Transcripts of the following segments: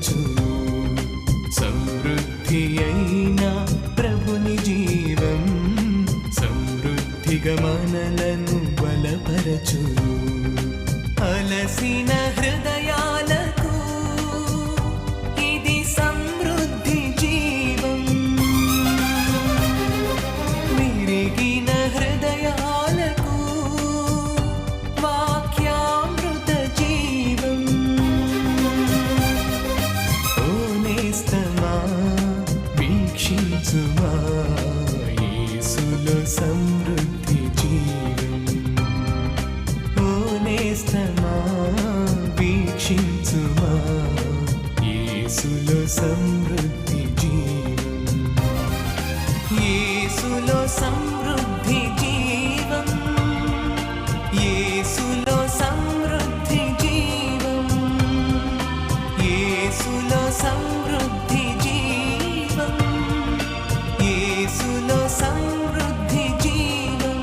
బలపరచును. సమృద్ధి అయిన ప్రభుని జీవం సమృద్ధిగా మనలను బలపరచును. అలసిన హృదయాలకు ఇది సమృద్ధి జీవం. విరిగిన హృదయాలకు వాక్యామృత జీవం. ఓ నేస్తమా వీక్షించుమా యేసులో సమృద్ధి జీవం. ఓ నేస్తమా వీక్షించుమా యేసులో సమృద్ధి జీవం. యేసులో సమృద్ధి జీవం. యేసులో సమృద్ధి జీవం. యేసులో సమృద్ధి జీవం. యేసులో సమృద్ధి జీవం.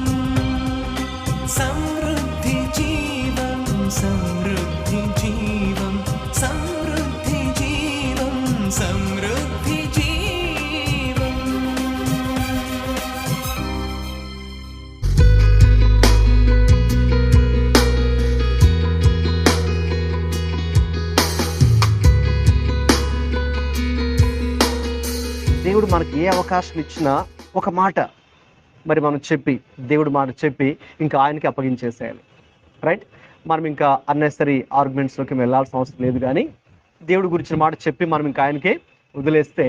సమృద్ధి జీవం. సమృద్ధి జీవం. సమృద్ధి జీవం. సమృద్ధి జీవం. దేవుడు మనకి ఏ అవకాశం ఇచ్చినా ఒక మాట మరి మనం చెప్పి, దేవుడు మాట చెప్పి ఇంకా ఆయనకి అప్పగించేసేయాలి. రైట్? మనం ఇంకా అన్నెసరీ ఆర్గ్యుమెంట్స్లోకి వెళ్ళాల్సిన అవసరం లేదు. కానీ దేవుడి గురించిన మాట చెప్పి మనం ఇంకా ఆయనకే వదిలేస్తే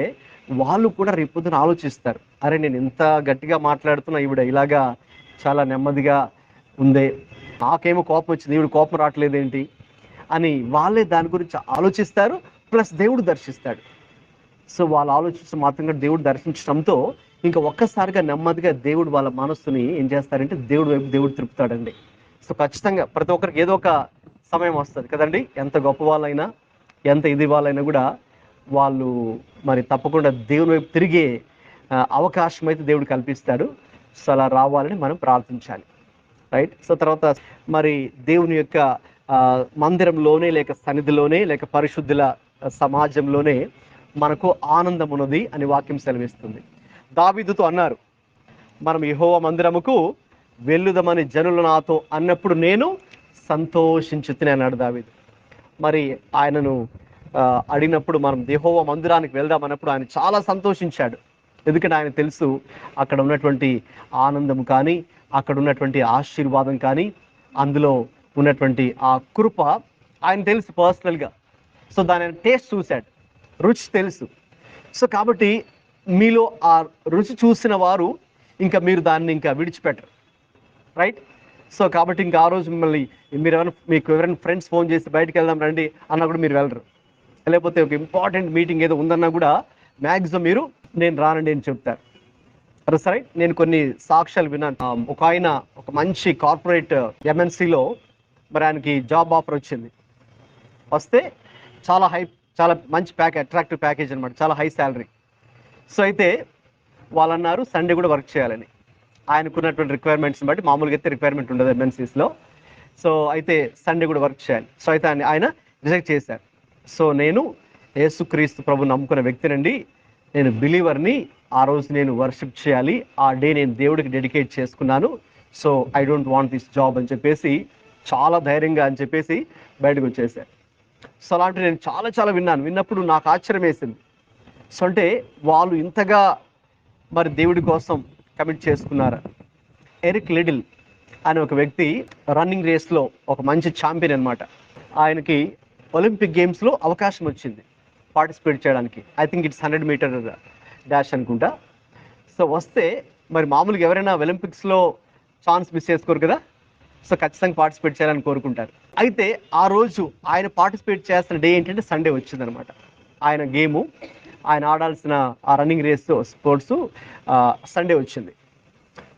వాళ్ళు కూడా రేపొద్దున ఆలోచిస్తారు, అరే నేను ఇంత గట్టిగా మాట్లాడుతున్నా ఈవిడ ఇలాగా చాలా నెమ్మదిగా ఉందే, నాకేమో కోపం వచ్చింది, ఈవిడ కోపం రావట్లేదేంటి అని వాళ్ళే దాని గురించి ఆలోచిస్తారు. ప్లస్ దేవుడు దర్శిస్తాడు. సో వాళ్ళు ఆలోచించడం మాత్రంగా దేవుడు దర్శించడంతో ఇంకా ఒక్కసారిగా నెమ్మదిగా దేవుడు వాళ్ళ మనస్సుని ఏం చేస్తారంటే దేవుడి వైపు దేవుడు తిప్పుతాడండి. సో ఖచ్చితంగా ప్రతి ఒక్కరికి ఏదో ఒక సమయం వస్తుంది కదండి. ఎంత గొప్ప వాళ్ళైనా ఎంత ఇది వాళ్ళైనా కూడా వాళ్ళు మరి తప్పకుండా దేవుని వైపు తిరిగే అవకాశం అయితే దేవుడు కల్పిస్తాడు. సో అలా రావాలని మనం ప్రార్థించాలి. రైట్? సో తర్వాత మరి దేవుని యొక్క మందిరంలోనే లేక సన్నిధిలోనే లేక పరిశుద్ధుల సమాజంలోనే మనకు ఆనందం ఉన్నది అని వాక్యం సెలవిస్తుంది. దావీదుతో అన్నారు, మనం యెహోవా మందిరముకు వెళ్ళుదమని జనులు నాతో అన్నప్పుడు నేను సంతోషించుతూనే అన్నాడు దావీదు. మరి ఆయనను అడిగినప్పుడు మనం యెహోవా మందిరానికి వెళ్దాం అన్నప్పుడు ఆయన చాలా సంతోషించాడు. ఎందుకంటే ఆయన తెలుసు అక్కడ ఉన్నటువంటి ఆనందం కానీ అక్కడ ఉన్నటువంటి ఆశీర్వాదం కానీ అందులో ఉన్నటువంటి ఆ కృప ఆయన తెలుసు పర్సనల్గా. సో దాని టేస్ట్ చూశాడు, రుచి తెలుసు. సో కాబట్టి మీలో ఆ రుచి చూసిన వారు ఇంకా మీరు దాన్ని ఇంకా విడిచిపెట్టరు. రైట్? సో కాబట్టి ఇంకా ఆ రోజు మిమ్మల్ని మీకు ఎవరైనా ఫ్రెండ్స్ ఫోన్ చేసి బయటకు వెళ్దాం రండి అన్నా కూడా మీరు వెళ్ళరు. లేకపోతే ఒక ఇంపార్టెంట్ మీటింగ్ ఏదో ఉందన్నా కూడా మ్యాక్సిమం మీరు నేను రానండి అని చెప్తారు. రైట్? నేను కొన్ని సాక్ష్యాలు విన్నాను. ఒక ఆయన ఒక మంచి కార్పొరేట్ ఎంఎన్సీలో మరి ఆయనకి జాబ్ ఆఫర్ వచ్చింది. వస్తే చాలా మంచి అట్రాక్టివ్ ప్యాకేజ్ అనమాట, చాలా హై శాలరీ. సో అయితే వాళ్ళు అన్నారు సండే కూడా వర్క్ చేయాలని. ఆయనకున్నటువంటి రిక్వైర్మెంట్స్ని బట్టి, మామూలుగా అయితే రిక్వైర్మెంట్ ఉండదు ఎంఎన్సీస్లో. సో అయితే సండే కూడా వర్క్ చేయాలి. సో అయితే ఆయన రిజెక్ట్ చేశారు. సో నేను యేసుక్రీస్తు ప్రభు నమ్ముకున్న వ్యక్తినండి, నేను బిలీవర్ని, ఆ రోజు నేను వర్షిప్ చేయాలి, ఆ డే నేను దేవుడికి డెడికేట్ చేసుకున్నాను. So I don't want this job అని చెప్పేసి చాలా ధైర్యంగా అని చెప్పేసి బయటకు వచ్చేసారు. సో అలాంటివి నేను చాలా విన్నప్పుడు నాకు ఆశ్చర్యం వేసింది. సో అంటే వాళ్ళు ఇంతగా మరి దేవుడి కోసం కమిట్ చేసుకున్నారు. ఎరిక్ లిడిల్ అనే ఒక వ్యక్తి రన్నింగ్ రేస్లో ఒక మంచి ఛాంపియన్ అనమాట. ఆయనకి ఒలింపిక్ గేమ్స్లో అవకాశం వచ్చింది పార్టిసిపేట్ చేయడానికి. I think it's 100 metre dash అనుకుంటా. సో వస్తే మరి మామూలుగా ఎవరైనా ఒలింపిక్స్లో ఛాన్స్ మిస్ చేసుకోరు కదా. సో ఖచ్చితంగా పార్టిసిపేట్ చేయాలని కోరుకుంటారు. అయితే ఆ రోజు ఆయన పార్టిసిపేట్ చేస్తున్న డే ఏంటంటే సండే వచ్చిందనమాట. ఆయన గేము, ఆయన ఆడాల్సిన ఆ రన్నింగ్ రేస్ స్పోర్ట్స్ సండే వచ్చింది.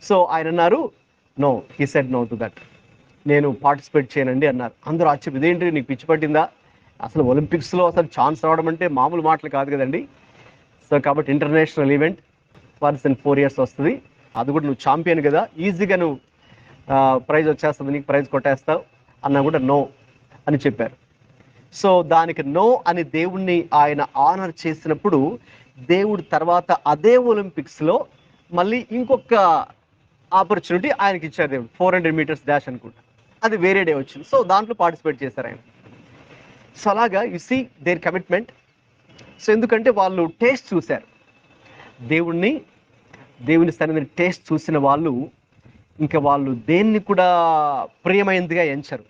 సో ఆయన అన్నారు, no, he said no to that, నేను పార్టిసిపేట్ చేయనండి అన్నారు. అందరూ ఆశ్చర్యం, ఇదేంటి నీకు పిచ్చి పట్టిందా, అసలు ఒలింపిక్స్లో అసలు ఛాన్స్ రావడం అంటే మామూలు మాటలు కాదు కదండి. సో కాబట్టి international event once in 4 years వస్తుంది, అది కూడా నువ్వు ఛాంపియన్ కదా, ఈజీగా నువ్వు ప్రైజ్ వచ్చేస్తుంది, నీకు ప్రైజ్ కొట్టేస్తావు అన్నా కూడా నో అని చెప్పారు. సో దానికి నో అని దేవుణ్ణి ఆయన ఆనర్ చేసినప్పుడు దేవుడు తర్వాత అదే ఒలింపిక్స్లో మళ్ళీ ఇంకొక ఆపర్చునిటీ ఆయనకి ఇచ్చారు దేవుడు. 400 మీటర్స్ డాష్ అనుకుంటా, అది వేరే డే వచ్చింది. సో దాంట్లో పార్టిసిపేట్ చేశారు ఆయన. సో అలాగా you see their commitment. So ఎందుకంటే వాళ్ళు టేస్ట్ చూశారు, దేవుని సన్నిధిని టేస్ట్ చూసిన వాళ్ళు ఇంకా వాళ్ళు దేన్ని కూడా ప్రియమైనదిగా ఎంచరు,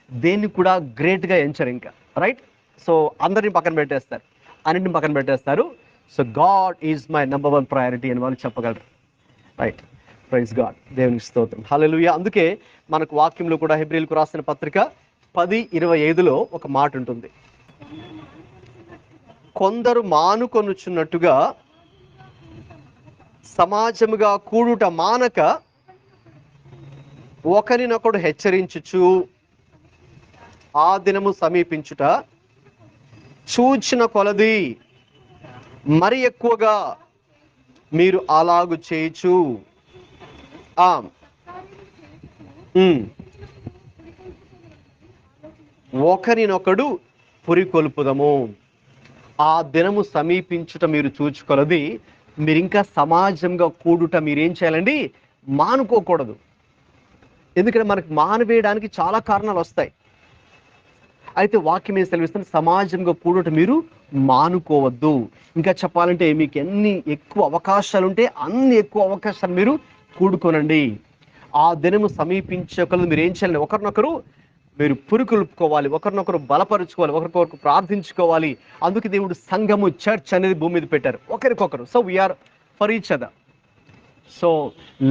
దేన్ని కూడా గ్రేట్గా ఎంచరు ఇంకా, రైట్? సో అందరిని పక్కన పెట్టేస్తారు, అన్నింటిని పక్కన పెట్టేస్తారు. So God is my number 1 priority అని వాళ్ళు చెప్పగలరు, రైట్? ప్రైజ్ గాడ్, దేవునికి స్తోత్రం, హల్లెలూయా. అందుకే మనకు వాక్యంలో కూడా హెబ్రీయులకు రాసిన పత్రిక 10:25లో ఒక మాట ఉంటుంది, కొందరు మానుకొనుచున్నట్టుగా సమాజముగా కూడుట మానక ఒకరినొకడు హెచ్చరించుచు ఆ దినము సమీపించుట చూచిన కొలది మరి ఎక్కువగా మీరు అలాగు చేయొచ్చు. ఒకరినొకడు పురికొల్పుదము, ఆ దినము సమీపించుట మీరు చూచుకొలది. మీరు ఇంకా సమాజంగా కూడుట మీరేం చేయాలండి? మానుకోకూడదు. ఎందుకంటే మనకు మానవేయడానికి చాలా కారణాలు వస్తాయి. అయితే వాక్యం ఏం సెలవిస్తుంది? సమాజంగా కూడుట మీరు మానుకోవద్దు. ఇంకా చెప్పాలంటే మీకు ఎన్ని ఎక్కువ అవకాశాలు ఉంటే అన్ని ఎక్కువ అవకాశాలు మీరు కూడుకోనండి. ఆ దినము సమీపించగలదు. మీరు ఏం చేయాలి? ఒకరినొకరు మీరు పురుకొల్పుకోవాలి, ఒకరినొకరు బలపరుచుకోవాలి, ఒకరికొకరు ప్రార్థించుకోవాలి. అందుకే దేవుడు సంఘము, చర్చ్ అనేది భూమి మీద పెట్టారు, ఒకరికొకరు. So we are for each other. So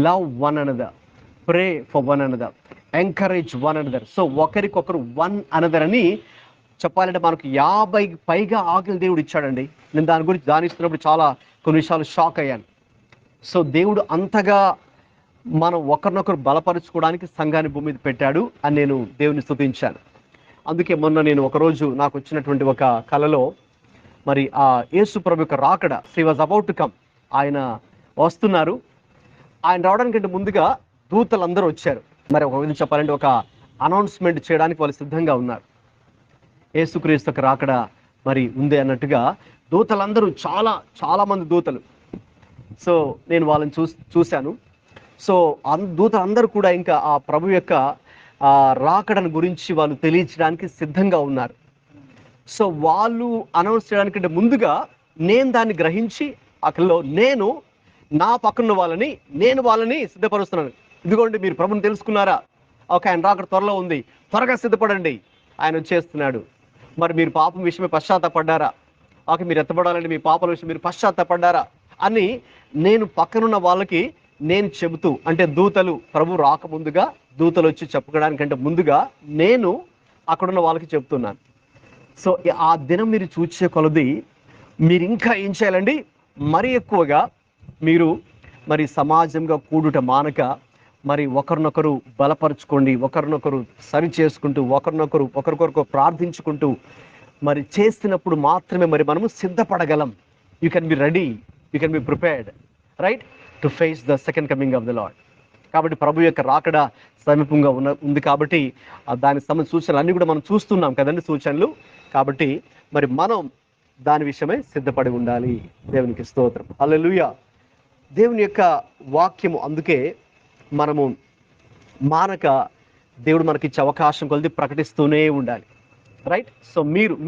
love one another, pray for one another, encourage one another. So ఒకరికొకరు వన్ అనదర్ అని చెప్పాలంటే మనకు 50 పైగా ఆజ్ఞలు దేవుడు ఇచ్చాడండి. నేను దాని గురించి ధ్యానిస్తున్నప్పుడు చాలా కొన్ని విషయాలు షాక్ అయ్యాను. సో దేవుడు అంతగా మనం ఒకరినొకరు బలపరుచుకోవడానికి సంఘాన్ని భూమి మీద పెట్టాడు అని నేను దేవుని స్తుతించాను. అందుకే మొన్న నేను ఒకరోజు నాకు వచ్చినటువంటి ఒక కలలో మరి ఆ యేసు ప్రభు యొక్క రాకడ, హి వాజ్ అబౌట్ టు కమ్, ఆయన వస్తున్నారు. ఆయన రావడానికంటే ముందుగా దూతలందరూ వచ్చారు. మరి ఒక విధంగా చెప్పాలంటే ఒక అనౌన్స్మెంట్ చేయడానికి వాళ్ళు సిద్ధంగా ఉన్నారు. యేసుక్రీస్తు యొక్క రాకడ మరి ఉంది అన్నట్టుగా దూతలందరూ చాలా మంది దూతలు. సో నేను వాళ్ళని చూశాను. సో దూతలందరూ కూడా ఇంకా ఆ ప్రభు యొక్క రాకడను గురించి వాళ్ళు తెలియజేయడానికి సిద్ధంగా ఉన్నారు. సో వాళ్ళు అనౌన్స్ చేయడానికంటే ముందుగా నేను దాన్ని గ్రహించి అక్కడలో నేను నా పక్కన వాళ్ళని సిద్ధపరుస్తున్నాను. ఇదిగోండి, మీరు ప్రభుని తెలుసుకున్నారా? ఓకే, ఆయన రాకడ త్వరలో ఉంది, త్వరగా సిద్ధపడండి, ఆయన వచ్చేస్తున్నాడు. మరి మీరు పాపం విషయమే పశ్చాత్తపడ్డారా? ఓకే, మీరు ఎత్తబడాలంటే మీ పాపల విషయం మీరు పశ్చాత్తపడ్డారా అని నేను పక్కనున్న వాళ్ళకి నేను చెబుతూ, అంటే దూతలు ప్రభు రాకముందుగా దూతలు వచ్చి చెప్పుకోవడానికంటే ముందుగా నేను అక్కడున్న వాళ్ళకి చెప్తున్నాను. సో ఆ దినం మీరు చూసే కొలది మీరు ఇంకా ఏం చేయాలండి? మరి ఎక్కువగా మీరు మరి సమాజంగా కూడుట మానక మరి ఒకరినొకరు బలపరుచుకోండి, ఒకరినొకరు సరి చేసుకుంటూ, ఒకరికొకరు ప్రార్థించుకుంటూ మరి చేస్తున్నప్పుడు మాత్రమే మరి మనము సిద్ధపడగలం. You can be ready, you can be prepared, right, to face the second coming of the lord. కాబట్టి ప్రభు యొక్క రాకడ సమీపంగా ఉంది కాబట్టి దానికి సంబంధించిన సూచనలు అన్నీ కూడా మనం చూస్తున్నాం కదండి, సూచనలు. కాబట్టి మరి మనం దాని విషయమై సిద్ధపడి ఉండాలి. దేవునికి స్తోత్రం, హల్లెలూయా. దేవుని యొక్క వాక్యము అందుకే మనము మానక దేవుడు మనకిచ్చే అవకాశం కొలిది ప్రకటిస్తూనే ఉండాలి, రైట్? సో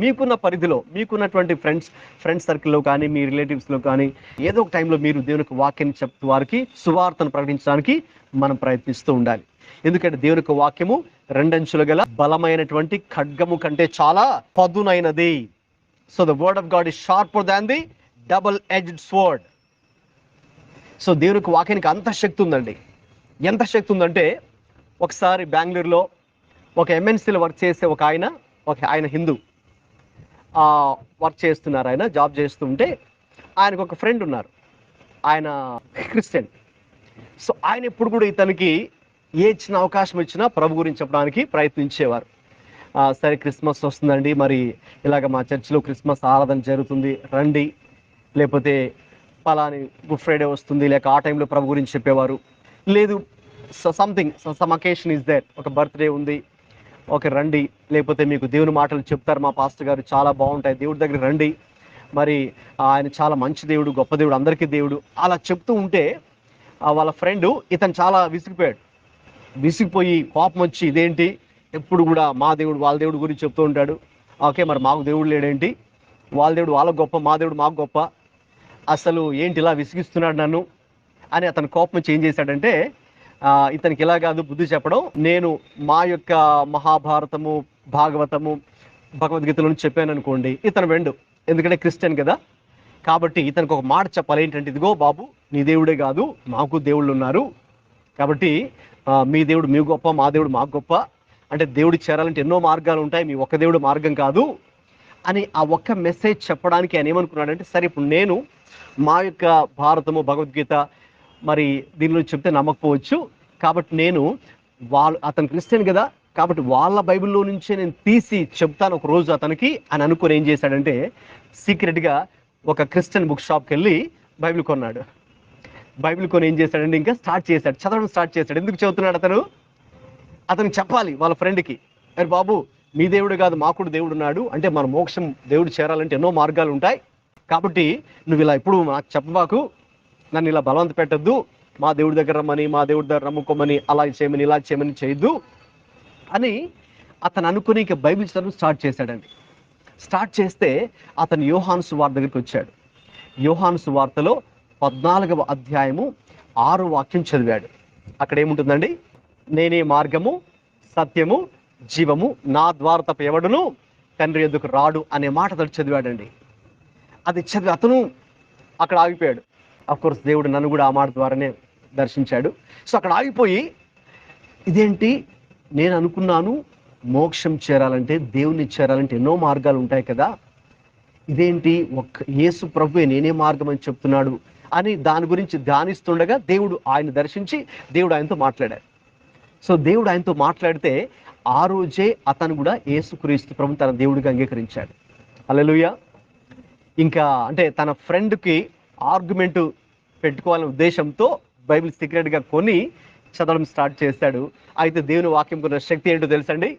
మీకున్న పరిధిలో, మీకున్నటువంటి ఫ్రెండ్స్ సర్కిల్లో కానీ, మీ రిలేటివ్స్లో కానీ ఏదో ఒక టైంలో మీరు దేవునికి వాక్యాన్ని చెప్తూ వారికి సువార్తను ప్రకటించడానికి మనం ప్రయత్నిస్తూ ఉండాలి. ఎందుకంటే దేవుని యొక్క వాక్యము 2 అంచులు గల బలమైనటువంటి ఖడ్గము కంటే చాలా పదునైనది. So the word of God is sharper than the double edged sword. So దేవుని యొక్క వాక్యానికి అంత శక్తి ఉందండి. ఎంత శక్తి ఉందంటే ఒకసారి బెంగళూరులో ఒక ఎంఎన్సీలో వర్క్ చేసే ఒక ఆయన హిందూ వర్క్ చేస్తున్నారు. ఆయన జాబ్ చేస్తుంటే ఆయనకు ఒక ఫ్రెండ్ ఉన్నారు, ఆయన క్రిస్టియన్. సో ఆయన ఎప్పుడు కూడా ఇతనికి ఏ చిన్న అవకాశం ఇచ్చినా ప్రభు గురించి చెప్పడానికి ప్రయత్నించేవారు. సరే, క్రిస్మస్ వస్తుందండి, మరి ఇలాగ మా చర్చిలో క్రిస్మస్ ఆరాధన జరుగుతుంది, రండి. లేకపోతే పలాని గుడ్ ఫ్రైడే వస్తుంది, లేక ఆ టైంలో ప్రభు గురించి చెప్పేవారు. లేదు, సమ్ అకేషన్ ఈజ్ దేర్, ఒక బర్త్డే ఉంది, ఓకే రండి, లేకపోతే మీకు దేవుని మాటలు చెప్తారు మా పాస్టర్ గారు, చాలా బాగుంటాయి, దేవుడి దగ్గర రండి, మరి ఆయన చాలా మంచి దేవుడు, గొప్ప దేవుడు, అందరికీ దేవుడు, అలా చెప్తూ ఉంటే వాళ్ళ ఫ్రెండ్ ఇతను చాలా విసిగిపోయాడు. విసిగిపోయి కోపం వచ్చి, ఇదేంటి ఎప్పుడు కూడా మా దేవుడు వాళ్ళ దేవుడు గురించి చెప్తూ ఉంటాడు, ఓకే మరి మాకు దేవుడు లేడేంటి, వాళ్ళ దేవుడు వాళ్ళకు గొప్ప, మా దేవుడు మాకు గొప్ప, అసలు ఏంటి ఇలా విసిగిస్తున్నాడు నన్ను అని అతను కోపం వచ్చి ఏం చేశాడంటే, ఇతనికి ఇలా కాదు బుద్ధి చెప్పడం, నేను మా యొక్క మహాభారతము, భాగవతము, భగవద్గీతలను చెప్పాను అనుకోండి, ఇతను వెండు, ఎందుకంటే క్రిస్టియన్ కదా, కాబట్టి ఇతనికి ఒక మాట చెప్పాలి, ఏంటంటే ఇదిగో బాబు, నీ దేవుడే కాదు మాకు దేవుళ్ళు ఉన్నారు, కాబట్టి మీ దేవుడు మీ గొప్ప, మా దేవుడు మాకు గొప్ప, అంటే దేవుడికి చేరాలంటే ఎన్నో మార్గాలు ఉంటాయి, మీ ఒక్క దేవుడు మార్గం కాదు అని ఆ ఒక్క మెసేజ్ చెప్పడానికి ఆయన ఏమనుకున్నాడంటే, సరే ఇప్పుడు నేను మా యొక్క భారతము, భగవద్గీత మరి దీనిలో చెప్తే నమ్మకపోవచ్చు, కాబట్టి నేను అతను క్రిస్టియన్ కదా, కాబట్టి వాళ్ళ బైబిల్లో నుంచే నేను తీసి చెప్తాను ఒక రోజు అతనికి అని అనుకుని ఏం చేశాడంటే, సీక్రెట్గా ఒక క్రిస్టియన్ బుక్ షాప్కి వెళ్ళి బైబిల్ కొన్నాడు. బైబిల్ కొని ఏం చేశాడంటే ఇంకా స్టార్ట్ చేశాడు, చదవడం స్టార్ట్ చేశాడు. ఎందుకు చదువుతున్నాడు అతనికి చెప్పాలి వాళ్ళ ఫ్రెండ్కి, అరే బాబు మీ దేవుడు కాదు మాకు దేవుడు ఉన్నాడు, అంటే మన మోక్షం దేవుడు చేరాలంటే ఎన్నో మార్గాలు ఉంటాయి, కాబట్టి నువ్వు ఇలా ఎప్పుడు నాకు చెప్పబాకు, నన్ను ఇలా బలవంత పెట్టద్దు, మా దేవుడి దగ్గర రమ్మని, మా దేవుడి దగ్గర నమ్ముకోమని, అలా చేయమని ఇలా చేయమని చేయొద్దు అని అతను అనుకుని ఇక బైబిల్ చదువు స్టార్ట్ చేశాడండి. స్టార్ట్ చేస్తే అతను యోహాను సువార్త దగ్గరికి వచ్చాడు. యోహాను సువార్తలో 14వ అధ్యాయము 6వ వాక్యం చదివాడు. అక్కడ ఏముంటుందండి, నేనే మార్గము, సత్యము, జీవము, నా ద్వారా తప్ప ఎవడును తండ్రి యొద్దకు రాడు అనే మాట అతడు చదివాడండి. అది చదివి అతను అక్కడ ఆగిపోయాడు. అఫ్కోర్స్ దేవుడు నన్ను కూడా ఆ మాట ద్వారానే దర్శించాడు. సో అక్కడ ఆగిపోయి, ఇదేంటి నేను అనుకున్నాను మోక్షం చేరాలంటే, దేవుని చేరాలంటే ఎన్నో మార్గాలు ఉంటాయి కదా, ఇదేంటి ఒక్క యేసు ప్రభువే నేనే మార్గం అని చెప్తున్నాడు అని దాని గురించి ధ్యానిస్తుండగా దేవుడు ఆయన దర్శించి దేవుడు ఆయనతో మాట్లాడాడు. సో దేవుడు ఆయనతో మాట్లాడితే ఆ రోజే అతను కూడా యేసుక్రీస్తు ప్రభు తన దేవుడిగా అంగీకరించాడు. హల్లెలూయా. ఇంకా అంటే తన ఫ్రెండ్కి ఆర్గ్యుమెంట్ పెట్టుకోవాలనే ఉద్దేశంతో బైబిల్ సీక్రెట్గా కొని చదవడం స్టార్ట్ చేశాడు. అయితే దేవుని వాక్యం కొన్న శక్తి ఏంటో తెలుసండి.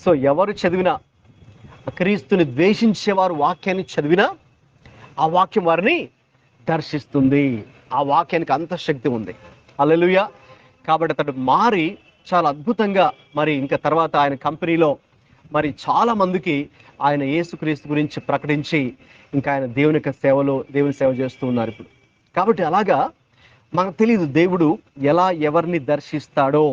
సో ఎవరు చదివినా, క్రీస్తుని ద్వేషించేవారు వాక్యాన్ని చదివినా ఆ వాక్యం వారిని దర్శిస్తుంది. ఆ వాక్యానికి అంత శక్తి ఉంది. హల్లెలూయా. కాబట్టి అతడు మారి చాలా అద్భుతంగా మరి ఇంకా తర్వాత ఆయన కంపెనీలో మరి చాలా మందికి ఆయన యేసుక్రీస్తు గురించి ప్రకటించి ఇంకా ఆయన దేవుని యొక్క సేవలో దేవుని సేవ చేస్తూ ఉన్నారు ఇప్పుడు. కాబట్టి అలాగా మనకు తెలియదు దేవుడు ఎలా ఎవరిని దర్శిస్తాడో,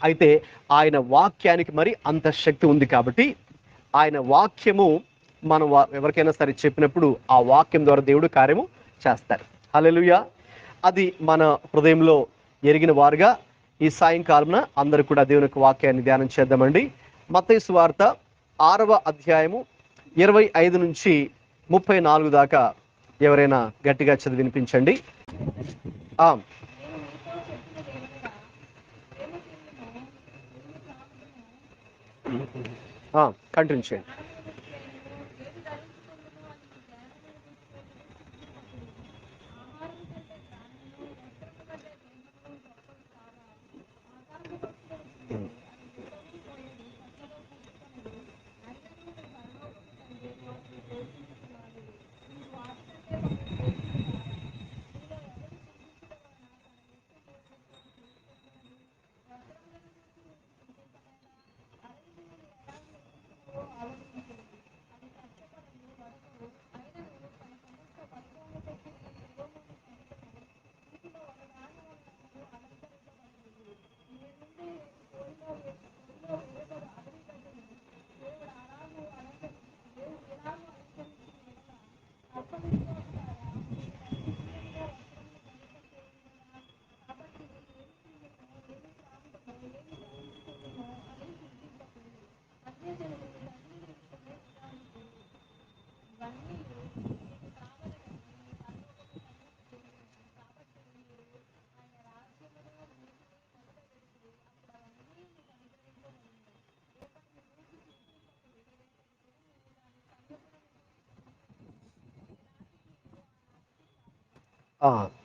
అయితే ఆయన వాక్యానికి మరి అంత శక్తి ఉంది. కాబట్టి ఆయన వాక్యము మనం ఎవరికైనా సరే చెప్పినప్పుడు ఆ వాక్యం ద్వారా దేవుడు కార్యము చేస్తారు. హల్లెలూయా. అది మన హృదయంలో ఎరిగిన వారుగా ఈ సాయంకాలమున అందరూ కూడా దేవుని యొక్క వాక్యాన్ని ధ్యానం చేద్దామండి. మత్తయి సువార్త 6వ అధ్యాయము 25 నుంచి 34 దాకా ఎవరైనా గట్టిగా చదివి వినిపించండి. కంటిన్యూ చేయండి.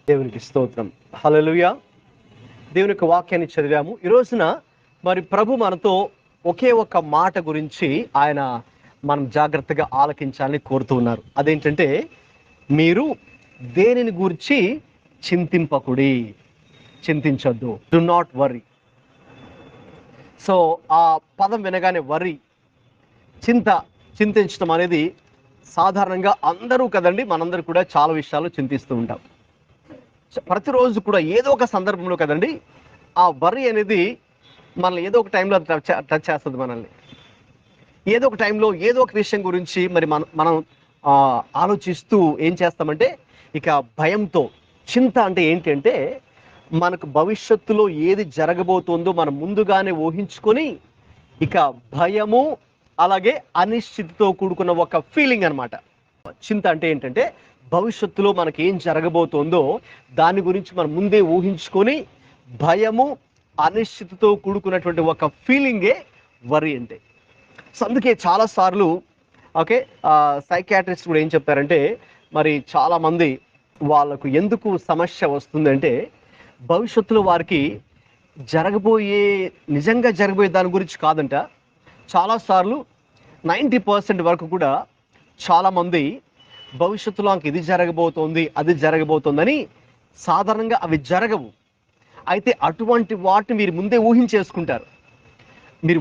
దేవునికి స్తోత్రం. హల్లెలూయా. దేవుని యొక్క వాక్యాన్ని చదివాము. ఈ రోజున మరి ప్రభు మనతో ఒకే ఒక మాట గురించి ఆయన మనం జాగ్రత్తగా ఆలకించాలని కోరుతూ ఉన్నారు. అదేంటంటే, మీరు దేనిని గూర్చి చింతింపకుడి, చింతించొద్దు, డు నాట్ వరీ. సో ఆ పదం వినగానే వరీ, చింతించడం అనేది సాధారణంగా అందరూ కదండి, మనందరూ కూడా చాలా విషయాలు చింతిస్తూ ఉంటాం. ప్రతిరోజు కూడా ఏదో ఒక సందర్భంలో కదండి ఆ వరీ అనేది మనల్ని ఏదో ఒక టైంలో టచ్ చేస్తుంది. మనల్ని ఏదో ఒక టైంలో ఏదో ఒక విషయం గురించి మరి మనం ఆలోచిస్తూ ఏం చేస్తామంటే, ఇక భయంతో, చింత అంటే ఏంటి అంటే, మనకు భవిష్యత్తులో ఏది జరగబోతుందో మనం ముందుగానే ఊహించుకొని ఇక భయము అలాగే అనిశ్చితితో కూడుకున్న ఒక ఫీలింగ్ అనమాట. చింత అంటే ఏంటంటే, భవిష్యత్తులో మనకి ఏం జరగబోతోందో దాని గురించి మనం ముందే ఊహించుకొని భయము అనిశ్చితితో కూడుకున్నటువంటి ఒక ఫీలింగే వరీ అంటే. సో అందుకే చాలాసార్లు ఓకే సైకాట్రిస్ట్ కూడా ఏం చెప్తారంటే, మరి చాలామంది వాళ్ళకు ఎందుకు సమస్య వస్తుందంటే, భవిష్యత్తులో వారికి నిజంగా జరగబోయే దాని గురించి కాదంట. చాలాసార్లు 90% వరకు కూడా చాలామంది భవిష్యత్తులో ఇది జరగబోతోంది, అది జరగబోతోందని సాధారణంగా అవి జరగవు. అయితే అటువంటి వాటిని మీరు ముందే ఊహించేసుకుంటారు. మీరు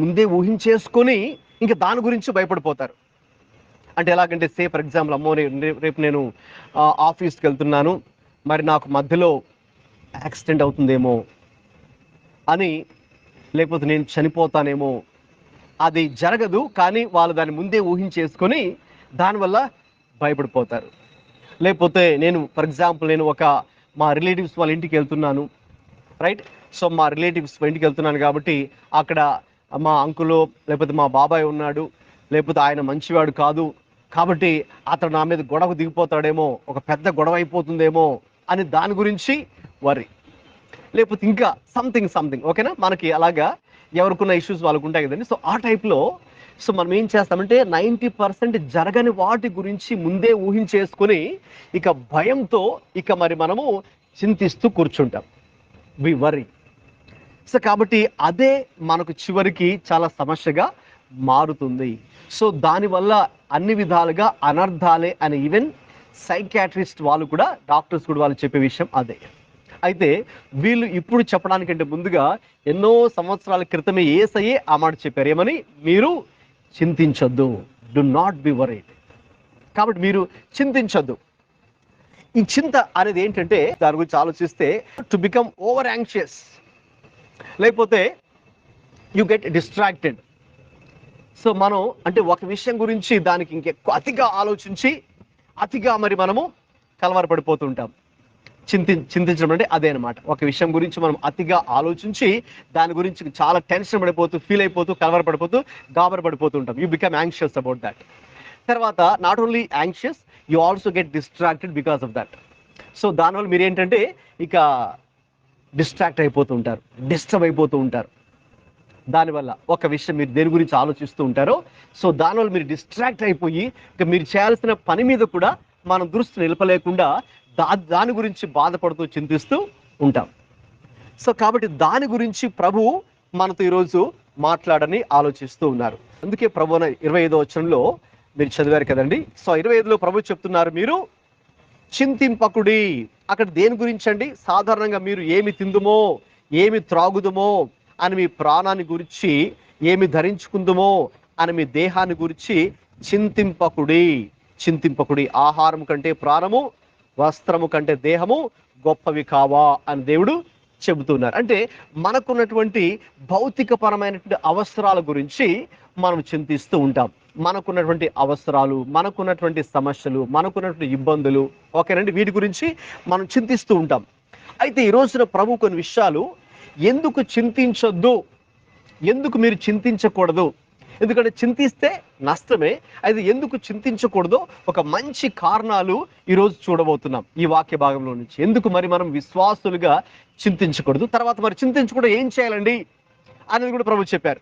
ముందే ఊహించేసుకొని ఇంకా దాని గురించి భయపడిపోతారు. అంటే ఎలాగంటే, ఫర్ ఎగ్జాంపుల్, అమ్మో రేపు నేను ఆఫీస్కి వెళ్తున్నాను, మరి నాకు మధ్యలో యాక్సిడెంట్ అవుతుందేమో అని, లేకపోతే నేను చనిపోతానేమో. అది జరగదు, కానీ వాళ్ళు దాన్ని ముందే ఊహించేసుకొని దానివల్ల భయపడిపోతారు. లేకపోతే ఫర్ ఎగ్జాంపుల్ నేను మా రిలేటివ్స్ వాళ్ళ ఇంటికి వెళ్తున్నాను, రైట్? సో మా రిలేటివ్స్ ఇంటికి వెళ్తున్నాను కాబట్టి అక్కడ మా అంకులో లేకపోతే మా బాబాయ్ ఉన్నాడు, లేకపోతే ఆయన మంచివాడు కాదు, కాబట్టి అతను నా మీద గొడవ దిగిపోతాడేమో, ఒక పెద్ద గొడవ అయిపోతుందేమో అని దాని గురించి వరీ. లేకపోతే ఇంకా సంథింగ్ ఓకేనా, మనకి అలాగా ఎవరికున్న ఇష్యూస్ వాళ్ళకు ఉంటాయి కదండి. సో ఆ టైప్లో సో మనం ఏం చేస్తామంటే 90% జరగని వాటి గురించి ముందే ఊహించేసుకొని ఇక భయంతో ఇక మరి మనము చింతిస్తూ కూర్చుంటాం. వి వరీ. సో కాబట్టి అదే మనకు చివరికి చాలా సమస్యగా మారుతుంది. సో దానివల్ల అన్ని విధాలుగా అనర్థాలే అని ఈవెన్ సైకాట్రిస్ట్ వాళ్ళు కూడా, డాక్టర్స్ కూడా వాళ్ళు చెప్పే విషయం అదే. అయితే వీళ్ళు ఇప్పుడు చెప్పడానికంటే ముందుగా ఎన్నో సంవత్సరాల క్రితమే యేసయ్యే ఆ మాట చెప్పారు. ఏమని? మీరు చింతించొద్దు, డు నాట్ బి వరీడ్. కాబట్టి మీరు చింతించొద్దు. ఈ చింత అనేది ఏంటంటే, దాని గురించి ఆలోచిస్తే టు బికమ్ ఓవర్ యాంగ్షియస్, లేకపోతే యు గెట్ డిస్ట్రాక్టెడ్. సో మనం అంటే ఒక విషయం గురించి దానికి ఇంకెక్కువ అతిగా ఆలోచించి అతిగా మరి మనము కలవరపడిపోతుంటాం. చింతించడం అంటే అదే అనమాట. ఒక విషయం గురించి మనం అతిగా ఆలోచించి దాని గురించి చాలా టెన్షన్ పడిపోతూ, ఫీల్ అయిపోతూ, కలవరపడిపోతూ, గాబరపడిపోతూ ఉంటాం. You become anxious about that. తర్వాత not only anxious, you also get distracted because of that. So దానివల్ల మీరు ఏంటంటే ఇక డిస్ట్రాక్ట్ అయిపోతూ ఉంటారు, డిస్టర్బ్ అయిపోతూ ఉంటారు. దానివల్ల ఒక విషయం మీరు దేని గురించి ఆలోచిస్తూ ఉంటారో, సో దానివల్ల మీరు డిస్ట్రాక్ట్ అయిపోయి ఇక మీరు చేయాల్సిన పని మీద కూడా మనం దృష్టి నిలపలేకుండా దాని గురించి బాధపడుతూ చింతిస్తూ ఉంటాం. సో కాబట్టి దాని గురించి ప్రభు మనతో ఈరోజు మాట్లాడని ఆలోచిస్తూ ఉన్నారు. అందుకే ప్రభు 25వ వచనంలో మీరు చదివారు కదండి. సో 25లో ప్రభు చెప్తున్నారు, మీరు చింతింపకుడి. అక్కడ దేని గురించి అండి? సాధారణంగా మీరు ఏమి తిందుమో, ఏమి త్రాగుదుమో అని, మీ ప్రాణాన్ని గురించి, ఏమి ధరించుకుందుమో అని మీ దేహాన్ని గురించి చింతింపకుడి. ఆహారం కంటే ప్రాణము, వస్త్రము కంటే దేహము గొప్పవి కావా అని దేవుడు చెబుతున్నారు. అంటే మనకున్నటువంటి భౌతికపరమైనటువంటి అవసరాల గురించి మనం చింతిస్తూ ఉంటాం. మనకున్నటువంటి అవసరాలు, మనకున్నటువంటి సమస్యలు, మనకున్నటువంటి ఇబ్బందులు, ఓకేనండి, వీటి గురించి మనం చింతిస్తూ ఉంటాం. అయితే ఈ రోజున ప్రభు కొన్ని విషయాలు, ఎందుకు చింతించొద్దు, ఎందుకు మీరు చింతించకూడదు, ఎందుకంటే చింతిస్తే నష్టమే, అయితే ఎందుకు చింతించకూడదో ఒక మంచి కారణాలు ఈరోజు చూడబోతున్నాం ఈ వాక్య భాగంలో నుంచి. ఎందుకు మరి మనం విశ్వాసులుగా చింతించకూడదు, తర్వాత మరి చింతించకూడదు ఏం చేయాలండి అనేది కూడా ప్రభు చెప్పారు.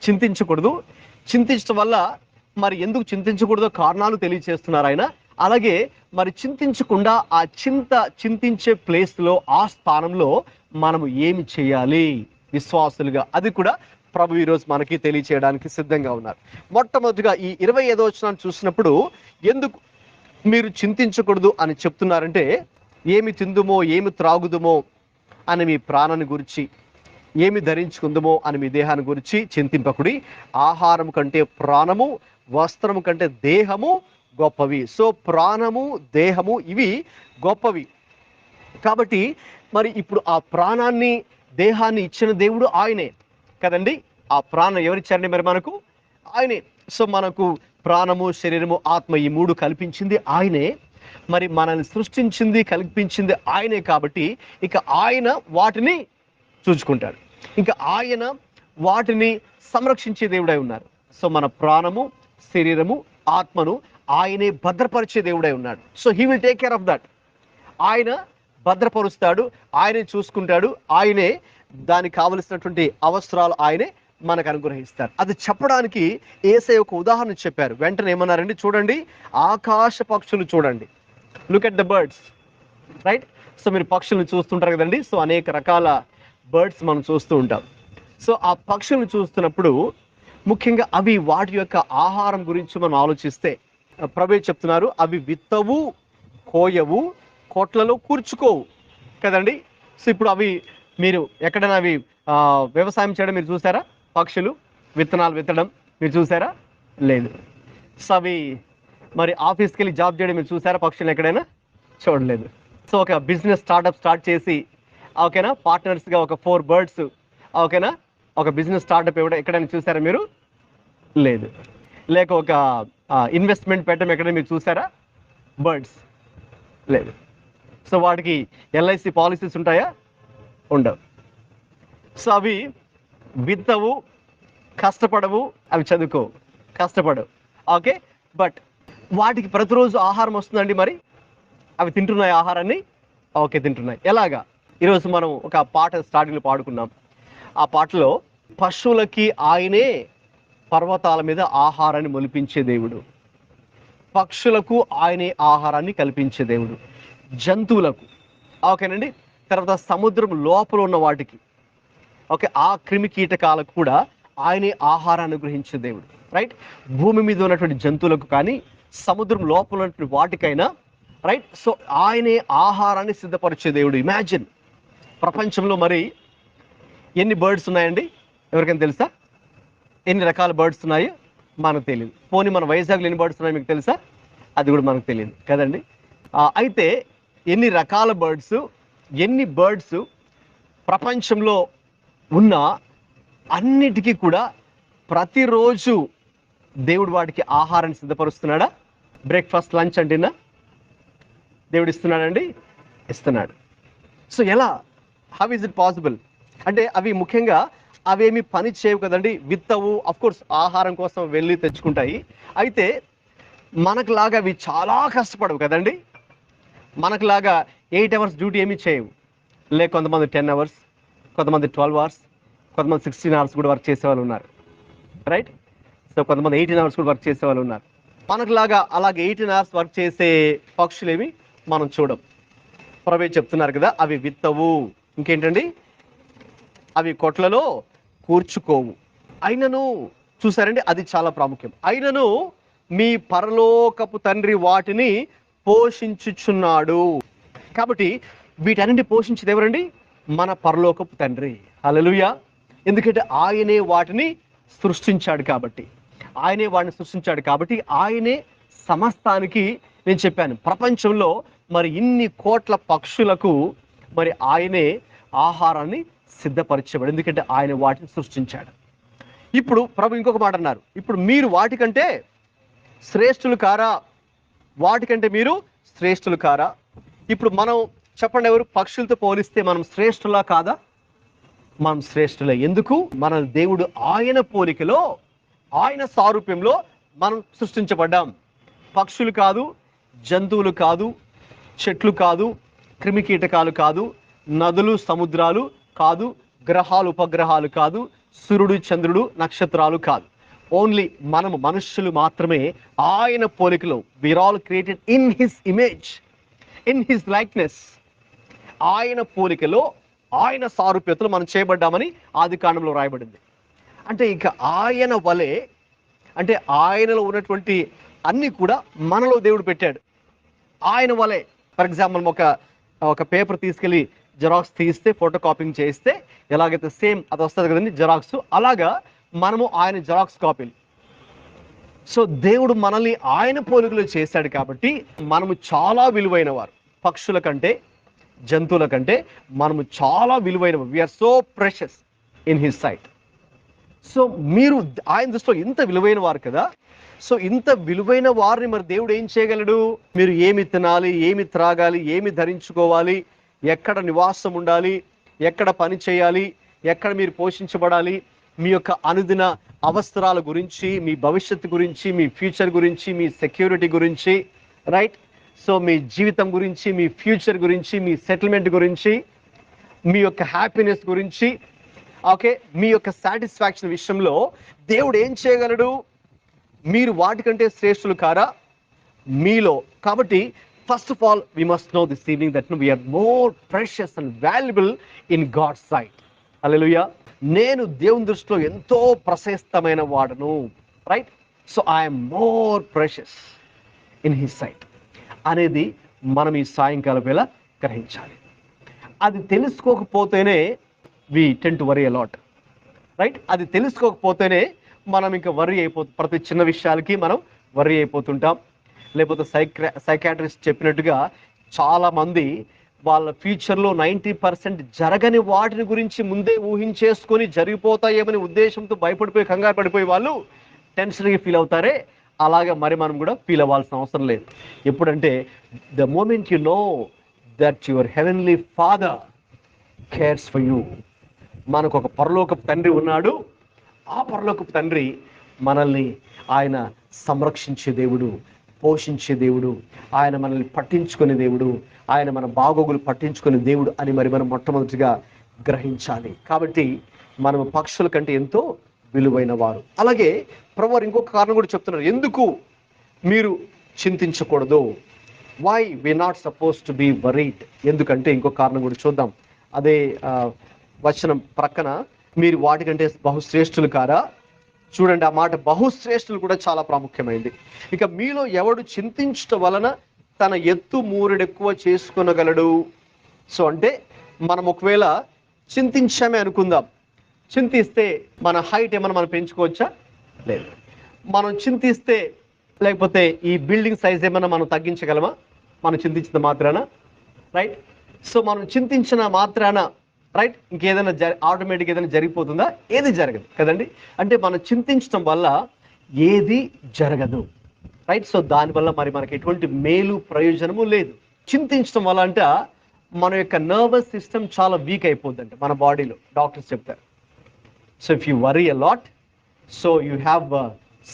చింతించడం వల్ల మరి ఎందుకు చింతించకూడదో కారణాలు తెలియజేస్తున్నారు ఆయన. అలాగే మరి చింతించకుండా ఆ చింతించే ప్లేస్లో, ఆ స్థానంలో మనము ఏమి చేయాలి విశ్వాసులుగా, అది కూడా ప్రభు ఈరోజు మనకి తెలియచేయడానికి సిద్ధంగా ఉన్నారు. మొట్టమొదటిగా ఈ 25వ వచనాన్ని చూసినప్పుడు ఎందుకు మీరు చింతించకూడదు అని చెప్తున్నారంటే, ఏమి తిందుమో ఏమి త్రాగుదుమో అని మీ ప్రాణాన్ని గురించి, ఏమి ధరించుకుందుమో అని మీ దేహాన్ని గురించి చింతింపకుడి. ఆహారం కంటే ప్రాణము, వస్త్రము కంటే దేహము గొప్పవి. సో ప్రాణము, దేహము ఇవి గొప్పవి. కాబట్టి మరి ఇప్పుడు ఆ ప్రాణాన్ని, దేహాన్ని ఇచ్చిన దేవుడు ఆయనే కదండి. ఆ ప్రాణం ఎవరిచ్చారండి? మరి మనకు ఆయనే. సో మనకు ప్రాణము, శరీరము, ఆత్మ ఈ మూడు కల్పించింది ఆయనే. మరి మనల్ని సృష్టించింది, కల్పించింది ఆయనే. కాబట్టి ఇక ఆయన వాటిని చూసుకుంటాడు. ఇంకా ఆయన వాటిని సంరక్షించే దేవుడై ఉన్నారు. సో మన ప్రాణము, శరీరము, ఆత్మను ఆయనే భద్రపరిచే దేవుడై ఉన్నాడు. So he will take care of that. ఆయన భద్రపరుస్తాడు, ఆయనే చూసుకుంటాడు, ఆయనే దానికి కావలసినటువంటి అవసరాలు ఆయనే మనకు అనుగ్రహిస్తారు. అది చెప్పడానికి యేసయ్య ఒక ఉదాహరణ చెప్పారు. వెంటనే ఏమన్నారండి? చూడండి, ఆకాశ పక్షులు చూడండి. Look at the birds, right? So మీరు పక్షులను చూస్తుంటారు కదండి. సో అనేక రకాల బర్డ్స్ మనం చూస్తూ ఉంటాం. సో ఆ పక్షులను చూస్తున్నప్పుడు ముఖ్యంగా అవి వాటి యొక్క ఆహారం గురించి మనం ఆలోచిస్తే ప్రభు చెప్తున్నారు, అవి విత్తవు, కోయవు, కోట్లలో కూర్చుకోవు కదండి. సో ఇప్పుడు అవి మీరు ఎక్కడైనా అవి వ్యవసాయం చేయడం మీరు చూసారా? పక్షులు విత్తనాలు విత్తడం మీరు చూసారా? లేదు. సో అవి మరి ఆఫీస్కి వెళ్ళి జాబ్ చేయడం మీరు చూసారా? పక్షులు ఎక్కడైనా చూడలేదు. సో ఒక బిజినెస్ స్టార్ట్ చేసి ఓకేనా, పార్ట్నర్స్గా ఒక 4 బర్డ్స్ ఓకేనా, ఒక బిజినెస్ స్టార్టప్ ఎక్కడైనా చూసారా మీరు? లేదు. లేక ఒక ఇన్వెస్ట్మెంట్ పెట్టడం ఎక్కడైనా మీరు చూసారా? బర్డ్స్ లేదు. సో వాటికి LIC పాలసీస్ ఉంటాయా? ఉండవు. సో అవి విత్తవు, కష్టపడవు, అవి చదువుకోవు, కష్టపడవు. ఓకే, బట్ వాటికి ప్రతిరోజు ఆహారం వస్తుందండి. మరి అవి తింటున్నాయి ఆహారాన్ని? ఓకే, తింటున్నాయి. ఎలాగా? ఈరోజు మనం ఒక పాట స్టార్టింగ్లో పాడుకున్నాం. ఆ పాటలో పశువులకి ఆయనే పర్వతాల మీద ఆహారాన్ని మొలిపించే దేవుడు, పక్షులకు ఆయనే ఆహారాన్ని కల్పించే దేవుడు, జంతువులకు ఓకేనండి, తర్వాత సముద్రం లోపల ఉన్న వాటికి ఓకే, ఆ క్రిమి కీటకాలకు కూడా ఆయనే ఆహారాన్ని అనుగ్రహించే దేవుడు, రైట్? భూమి మీద ఉన్నటువంటి జంతువులకు కానీ సముద్రం లోపల ఉన్నటువంటి వాటికైనా, రైట్? సో ఆయనే ఆహారాన్ని సిద్ధపరిచే దేవుడు. ఇమాజిన్, ప్రపంచంలో మరి ఎన్ని బర్డ్స్ ఉన్నాయండి? ఎవరికైనా తెలుసా? ఎన్ని రకాల బర్డ్స్ ఉన్నాయో మనకు తెలియదు. పోనీ మన వైజాగ్లో ఎన్ని బర్డ్స్ ఉన్నాయో మీకు తెలుసా? అది కూడా మనకు తెలియదు కదండి. అయితే ఎన్ని రకాల బర్డ్స్, ఎన్ని బర్డ్స్ ప్రపంచంలో ఉన్న అన్నిటికీ కూడా ప్రతిరోజు దేవుడు వాటికి ఆహారాన్ని సిద్ధపరుస్తున్నాడా? బ్రేక్ఫాస్ట్, లంచ్ అండ్ డిన్నర్ దేవుడు ఇస్తున్నాడండి? ఇస్తున్నాడు. సో ఎలా? How is it possible? అంటే అవి ముఖ్యంగా అవేమి పని చేయవు కదండి, విత్తవు, అఫ్కోర్స్ ఆహారం కోసం వెళ్ళి తెచ్చుకుంటాయి. అయితే మనకులాగా అవి చాలా కష్టపడవు కదండి. మనకులాగా 8 hours డ్యూటీ ఏమీ చేయవు. లేక కొంతమంది 10 hours, కొంతమంది 12 hours, కొంతమంది 16 hours కూడా వర్క్ చేసే వాళ్ళు ఉన్నారు, రైట్? సో కొంతమంది 18 hours కూడా వర్క్ చేసే వాళ్ళు ఉన్నారు. మనకులాగా అలాగే 18 hours వర్క్ చేసే పక్షులేవి మనం చూడం. ప్రభు చెప్తున్నారు కదా, అవి విత్తవు, ఇంకేంటండి, అవి కొట్లలో కూర్చుకోవు, అయినను, చూసారండి, అది చాలా ప్రాముఖ్యం, అయినను మీ పరలోకపు తండ్రి వాటిని పోషించుచున్నాడు. కాబట్టి వీటన్నింటిని పోషించేది ఎవరండి? మన పరలోకపు తండ్రి. హల్లెలూయా. ఎందుకంటే ఆయనే వాటిని సృష్టించాడు కాబట్టి, ఆయనే వాటిని సృష్టించాడు కాబట్టి ఆయనే సమస్తానికి, నేను చెప్పాను ప్రపంచంలో మరి ఇన్ని కోట్ల పక్షులకు మరి ఆయనే ఆహారాన్ని సిద్ధపరిచేవాడు, ఎందుకంటే ఆయన వాటిని సృష్టించాడు. ఇప్పుడు ప్రభు ఇంకొక మాట అన్నారు, ఇప్పుడు మీరు వాటికంటే శ్రేష్ఠులు కారా? వాటికంటే మీరు శ్రేష్ఠులు కారా? ఇప్పుడు మనం చెప్పండి, ఎవరు పక్షులతో పోలిస్తే మనం శ్రేష్ఠులా కాదా? మనం శ్రేష్ఠులే. ఎందుకు? మన దేవుడు ఆయన పోలికలో, ఆయన సారూప్యంలో మనం సృష్టించబడ్డాం. పక్షులు కాదు, జంతువులు కాదు, చెట్లు కాదు, క్రిమి కీటకాలు కాదు, నదులు సముద్రాలు కాదు, గ్రహాలు ఉపగ్రహాలు కాదు, సూర్యుడు చంద్రుడు నక్షత్రాలు కాదు. ఓన్లీ మనము మనుష్యులు మాత్రమే ఆయన పోలికలో. We are all created in his image, in his likeness. ఆయన పోలికలో, ఆయన సారూప్యతలో మనం చేయబడ్డామని ఆదికాండంలో రాయబడింది. అంటే ఇక ఆయన వలె, అంటే ఆయనలో ఉన్నటువంటి అన్ని కూడా మనలో దేవుడు పెట్టాడు. ఆయన వలె ఫర్ ఎగ్జాంపుల్ ఒక పేపర్ తీసుకెళ్ళి జెరాక్స్ తీస్తే, ఫోటో కాపింగ్ చేస్తే ఎలాగైతే సేమ్ అది వస్తుంది కదండి జెరాక్స్, అలాగా మనము ఆయన జెరాక్స్ కాపీలు. సో దేవుడు మనల్ని ఆయన పోలికలో చేశాడు కాబట్టి మనము చాలా విలువైన వారు. పక్షుల కంటే, జంతువుల కంటే మనము చాలా విలువైనవి. We are so precious in his sight. So మీరు ఆయన దృష్టిలో ఇంత విలువైన వారు కదా. సో ఇంత విలువైన వారిని మరి దేవుడు ఏం చేయగలడు? మీరు ఏమి తినాలి, ఏమి త్రాగాలి, ఏమి ధరించుకోవాలి, ఎక్కడ నివాసం ఉండాలి, ఎక్కడ పని చేయాలి, ఎక్కడ మీరు పోషించబడాలి, మీ యొక్క అనుదిన అవసరాల గురించి, మీ భవిష్యత్తు గురించి, మీ ఫ్యూచర్ గురించి, మీ సెక్యూరిటీ గురించి, రైట్? సో మీ జీవితం గురించి, మీ ఫ్యూచర్ గురించి, మీ సెటిల్మెంట్ గురించి, మీ యొక్క హ్యాపీనెస్ గురించి, ఓకే, మీ యొక్క సాటిస్ఫాక్షన్ విషయంలో దేవుడు ఏం చేయగలడు? మీరు వాటికంటే శ్రేష్ఠులు కారా మీలో? కాబట్టి first of all we must know this evening that we are more precious and valuable in God's sight. Hallelujah. నేను దేవుని దృష్టిలో ఎంతో ప్రశస్తమైన వాడను, right? So I'm more precious in his sight అనేది మనం ఈ సాయంకాలం వేళ గ్రహించాలి. అది తెలుసుకోకపోతేనే we tend to worry a lot, right? అది తెలుసుకోకపోతేనే మనం ఇంకా వరీ అయిపోతాం. ప్రతి చిన్న విషయాలకి మనం వరీ అయిపోతుంటాం. లేకపోతే సైకాట్రిస్ట్ చెప్పినట్టుగా చాలామంది వాళ్ళ ఫ్యూచర్లో 90% జరగని వాటిని గురించి ముందే ఊహించేసుకొని జరిగిపోతాయేమని ఉద్దేశంతో భయపడిపోయి, కంగారు పడిపోయి వాళ్ళు టెన్షన్గా ఫీల్ అవుతారే, అలాగే మరి మనం కూడా ఫీల్ అవ్వాల్సిన అవసరం లేదు. ఎప్పుడంటే the moment you know that your heavenly father cares for you. మనకు ఒక పరలోకపు తండ్రి ఉన్నాడు. ఆ పరలోకపు తండ్రి మనల్ని ఆయన సంరక్షించే దేవుడు, పోషించే దేవుడు, ఆయన మనల్ని పట్టించుకునే దేవుడు, ఆయన మన బాగోగులు పట్టించుకునే దేవుడు అని మరి మనం మొట్టమొదటిగా గ్రహించాలి. కాబట్టి మనం పక్షుల కంటే ఎంతో విలువైన వారు. అలాగే ప్రభువారు ఇంకొక కారణం కూడా చెప్తున్నారు, ఎందుకు మీరు చింతించకూడదు. Why we not suppose to be worried. ఎందుకంటే ఇంకొక కారణం కూడా చూద్దాం. అదే వచనం ప్రక్కన, మీరు వాటికంటే బహుశ్రేష్ఠులు కారా. చూడండి, ఆ మాట బహుశ్రేష్ఠులు కూడా చాలా ప్రాముఖ్యమైంది. ఇక మీలో ఎవడు చింతించటం వలన తన ఎత్తు మూరెడెక్కువ చేసుకొనగలడు. సో అంటే మనం ఒకవేళ చింతించామే అనుకుందాం, చింతిస్తే మన హైట్ ఏమైనా మనం పెంచుకోవచ్చా? లేదు. మనం చింతిస్తే లేకపోతే ఈ బిల్డింగ్ సైజ్ ఏమైనా మనం తగ్గించగలమా మనం చింతించిన మాత్రాన? రైట్? సో మనం చింతించిన మాత్రాన, రైట్, ఇంకేదైనా ఆటోమేటిక్ ఏదైనా జరిగిపోతుందా? ఏది జరగదు కదండి. అంటే మనం చింతించడం వల్ల ఏది జరగదు, రైట్? సో దానివల్ల మరి మనకి ఎటువంటి మేలు ప్రయోజనము లేదు. చింతించడం వల్ల అంటే మన యొక్క నర్వస్ సిస్టమ్ చాలా వీక్ అయిపోద్దంట మన బాడీలో, డాక్టర్స్ చెప్తారు. So if you worry a lot, so you have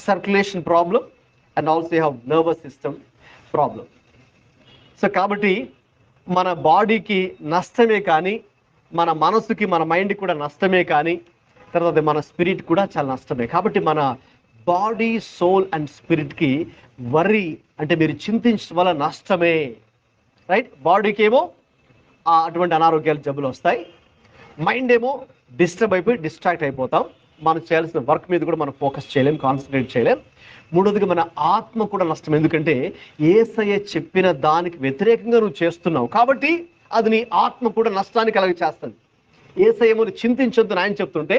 circulation problem and also you have nervous system problem. So కాబట్టి మన బాడీకి నష్టమే కానీ, మన మనసుకి, మన మైండ్కి కూడా నష్టమే కానీ, తర్వాత మన స్పిరిట్ కూడా చాలా నష్టమే. కాబట్టి మన బాడీ, సోల్ అండ్ స్పిరిట్కి వరీ అంటే మీరు చింతించడం వల్ల నష్టమే, రైట్? బాడీకి ఏమో అటువంటి అనారోగ్యాలు, జబ్బులు వస్తాయి. మైండ్ ఏమో డిస్టర్బ్ అయిపోయి డిస్ట్రాక్ట్ అయిపోతాం. మనం చేయాల్సిన వర్క్ మీద కూడా మనం ఫోకస్ చేయలేం, కాన్సన్ట్రేట్ చేయలేం. మూడోదిగా మన ఆత్మ కూడా నష్టం. ఎందుకంటే యేసయ్య చెప్పిన దానికి వ్యతిరేకంగా నువ్వు చేస్తున్నావు కాబట్టి అది నీ ఆత్మ కూడా నష్టాన్ని కలగ చేస్తుంది. యేసయ్య ఏమో చింతించొద్దు ఆయన చెప్తుంటే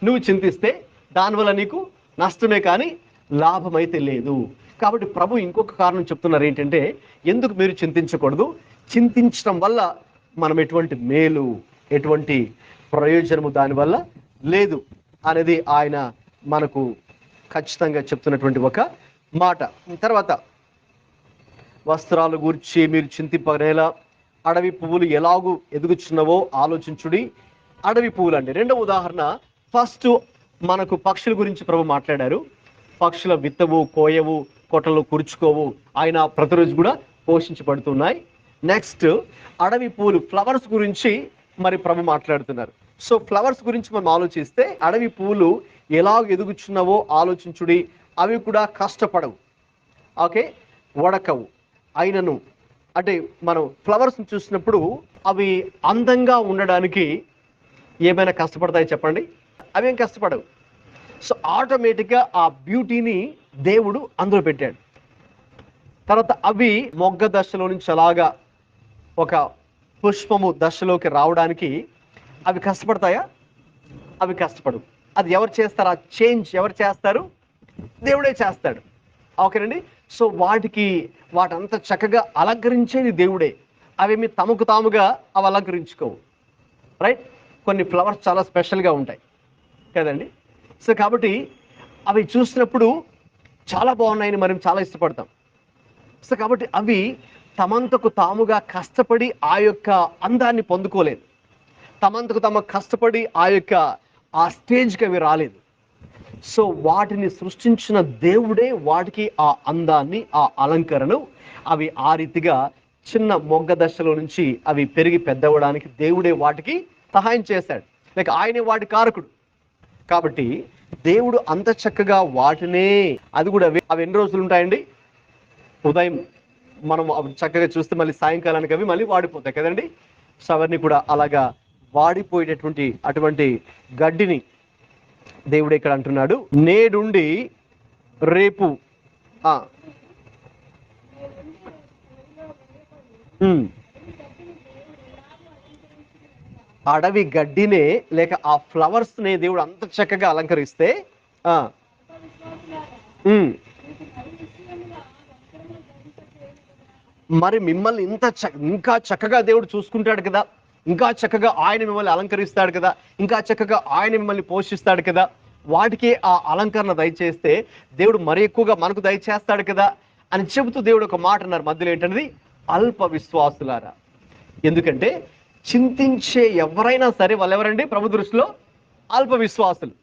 నువ్వు చింతిస్తే దానివల్ల నీకు నష్టమే కానీ లాభం అయితే లేదు. కాబట్టి ప్రభు ఇంకొక కారణం చెప్తున్నారు ఏంటంటే, ఎందుకు మీరు చింతించకూడదు, చింతించడం వల్ల మనం ఎటువంటి మేలు, ఎటువంటి ప్రయోజనము దానివల్ల లేదు అనేది ఆయన మనకు ఖచ్చితంగా చెప్తున్నటువంటి ఒక మాట. తర్వాత వస్త్రాల గురించి మీరు చింతింపనేలా, అడవి పువ్వులు ఎలాగూ ఎదుగుచున్నవో ఆలోచించుడి. అడవి పువ్వులు అండి. రెండవ ఉదాహరణ, ఫస్ట్ మనకు పక్షుల గురించి ప్రభు మాట్లాడారు. పక్షుల విత్తవు, కోయవు, కొట్టలు కూర్చుకోవు, ఆయన ప్రతిరోజు కూడా పోషించబడుతున్నాయి. నెక్స్ట్ అడవి పువ్వులు, ఫ్లవర్స్ గురించి మరి ప్రభు మాట్లాడుతున్నారు. సో ఫ్లవర్స్ గురించి మనం ఆలోచిస్తే, అడవి పువ్వులు ఎలాగ ఎదుగుచున్నావో ఆలోచించుడి, అవి కూడా కష్టపడవు, ఓకే, వడకవు. అయినను అంటే మనం ఫ్లవర్స్ని చూసినప్పుడు అవి అందంగా ఉండడానికి ఏమైనా కష్టపడతాయి చెప్పండి? అవేం కష్టపడవు. సో ఆటోమేటిక్గా ఆ బ్యూటీని దేవుడు అందులో పెట్టాడు. తర్వాత అవి మొగ్గ దశలో నుంచి అలాగా ఒక పుష్పము దశలోకి రావడానికి అవి కష్టపడతాయా? అవి కష్టపడు. అది ఎవరు చేస్తారు? ఆ చేంజ్ ఎవరు చేస్తారు? దేవుడే చేస్తాడు. ఓకేనండి. సో వాటంతా చక్కగా అలంకరించేది దేవుడే. అవేమి తమకు తాముగా అవి అలంకరించుకోవు. రైట్? కొన్ని ఫ్లవర్స్ చాలా స్పెషల్గా ఉంటాయి కదండి. సో కాబట్టి అవి చూసినప్పుడు చాలా బాగున్నాయని మనం చాలా ఇష్టపడతాం. సో కాబట్టి అవి తమంతకు తాముగా కష్టపడి ఆ యొక్క అందాన్ని పొందుకోలేదు. తమంతకు తమ కష్టపడి ఆ స్టేజ్కి అవి రాలేదు. సో వాటిని సృష్టించిన దేవుడే వాటికి ఆ అందాన్ని, ఆ అలంకరణను అవి ఆ రీతిగా చిన్న మొగ్గ దశలో నుంచి అవి పెరిగి పెద్దవడానికి దేవుడే వాటికి సహాయం చేశాడు. లేక ఆయనే వాటి కారకుడు. కాబట్టి దేవుడు అంత చక్కగా వాటినే, అది కూడా అవి ఎన్ని రోజులు ఉంటాయండి? ఉదయం మనం చక్కగా చూస్తే మళ్ళీ సాయంకాలానికి అవి మళ్ళీ వాడిపోతాయి కదండి. సో అవన్నీ కూడా అలాగా వాడిపోయేటటువంటి అటువంటి గడ్డిని దేవుడు ఇక్కడ అంటున్నాడు, నేడుండి రేపు అడవి గడ్డినే లేక ఆ ఫ్లవర్స్ నే దేవుడు అంత చక్కగా అలంకరిస్తే మరి మిమ్మల్ని ఇంకా చక్కగా దేవుడు చూసుకుంటాడు కదా, ఇంకా చక్కగా ఆయన మిమ్మల్ని అలంకరిస్తాడు కదా, ఇంకా చక్కగా ఆయన మిమ్మల్ని పోషిస్తాడు కదా. వాటికి ఆ అలంకరణ దయచేస్తే దేవుడు మరి ఎక్కువగా మనకు దయచేస్తాడు కదా అని చెబుతూ దేవుడు ఒక మాట అన్నారు మధ్యలో. ఏంటనేది? అల్ప విశ్వాసులారా. ఎందుకంటే చింతించే ఎవరైనా సరే వాళ్ళు ఎవరండి ప్రభు దృష్టిలో? అల్ప విశ్వాసులు.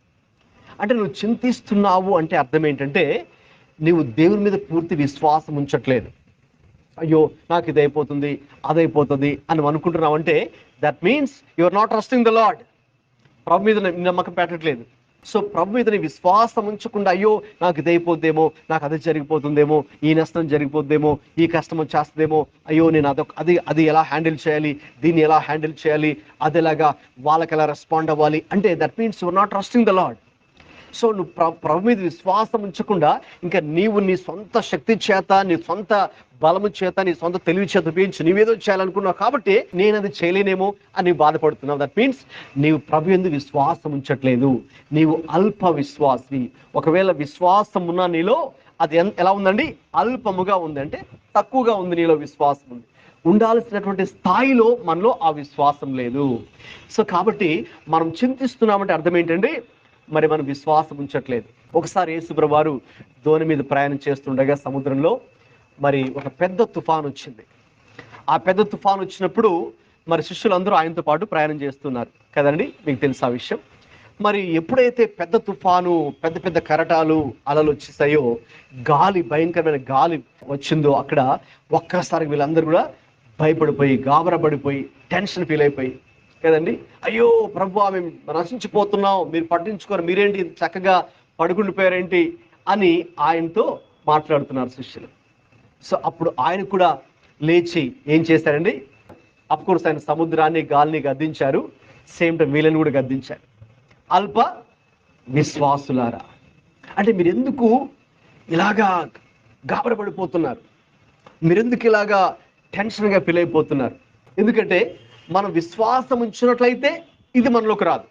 అంటే నువ్వు చింతిస్తున్నావు అంటే అర్థం ఏంటంటే నువ్వు దేవుని మీద పూర్తి విశ్వాసం ఉంచట్లేదు. అయ్యో నాకు ఇది అయిపోతుంది, అదైపోతుంది అని అనుకుంటున్నావు అంటే that means you are not trusting the lord. ప్రభు మీద నమ్మకం పెట్టట్లేదు. సో ప్రభు మీద విశ్వాసం ఉంచకుండా అయ్యో నాకు ఇది అయిపోద్దేమో, నాకు అది జరిగిపోతుందేమో, ఈ నష్టం జరిగిపోద్దేమో, ఈ కష్టం వచ్చేస్తుందేమో, అయ్యో నేను అది ఎలా హ్యాండిల్ చేయాలి, దీన్ని ఎలా హ్యాండిల్ చేయాలి, అది ఎలాగా వాళ్ళకి ఎలా రెస్పాండ్ అవ్వాలి అంటే that means you are not trusting the lord. So నువ్వు ప్రభు మీద విశ్వాసం ఉంచకుండా ఇంకా నీవు నీ సొంత శక్తి చేత, నీ సొంత బలము చేత, నీ సొంత తెలివి చేత ఉపయోగించి నీవేదో చేయాలనుకున్నావు కాబట్టి నేను అది చేయలేనేమో అని బాధపడుతున్నావు. దట్ మీన్స్ నీవు ప్రభు యందు విశ్వాసం ఉంచట్లేదు. నీవు అల్ప విశ్వాసి. ఒకవేళ విశ్వాసం ఉన్న నీలో అది ఎలా ఉందండి? అల్పముగా ఉంది, అంటే తక్కువగా ఉంది. నీలో విశ్వాసం ఉంది, ఉండాల్సినటువంటి స్థాయిలో మనలో ఆ విశ్వాసం లేదు. సో కాబట్టి మనం చింతిస్తున్నామంటే అర్థం ఏంటండి? మరి మనం విశ్వాసం ఉంచట్లేదు. ఒకసారి యేసుప్రభువు వారు దోణి మీద ప్రయాణం చేస్తుండగా సముద్రంలో మరి ఒక పెద్ద తుఫాను వచ్చింది. ఆ పెద్ద తుఫాను వచ్చినప్పుడు మరి శిష్యులందరూ ఆయనతో పాటు ప్రయాణం చేస్తున్నారు కదండి. మీకు తెలుసు ఆ విషయం. మరి ఎప్పుడైతే పెద్ద తుఫాను, పెద్ద పెద్ద కరటాలు, అలలు వచ్చేసాయో, భయంకరమైన గాలి వచ్చిందో అక్కడ ఒక్కసారి వీళ్ళందరూ కూడా భయపడిపోయి, గాబరపడిపోయి, టెన్షన్ ఫీల్ అయిపోయి కదండి, అయ్యో ప్రభువా మేము నశించిపోతున్నాం, మీరు పట్టించుకోరు, మీరేంటి చక్కగా పడుకుండిపోయారేంటి అని ఆయనతో మాట్లాడుతున్నారు శిష్యులు. సో అప్పుడు ఆయన కూడా లేచి ఏం చేశారండి? అఫ్కోర్స్ ఆయన సముద్రాన్ని, గాలిని గద్దించారు, సేమ్ టైం వీళ్ళని కూడా గద్దించారు. అల్ప విశ్వాసులారా. అంటే మీరెందుకు ఇలాగా గాబరపడిపోతున్నారు? మీరెందుకు ఇలాగా టెన్షన్గా ఫీల్ అయిపోతున్నారు? ఎందుకంటే మనం విశ్వాసం ఉంచినట్లయితే ఇది మనలోకి రాదు.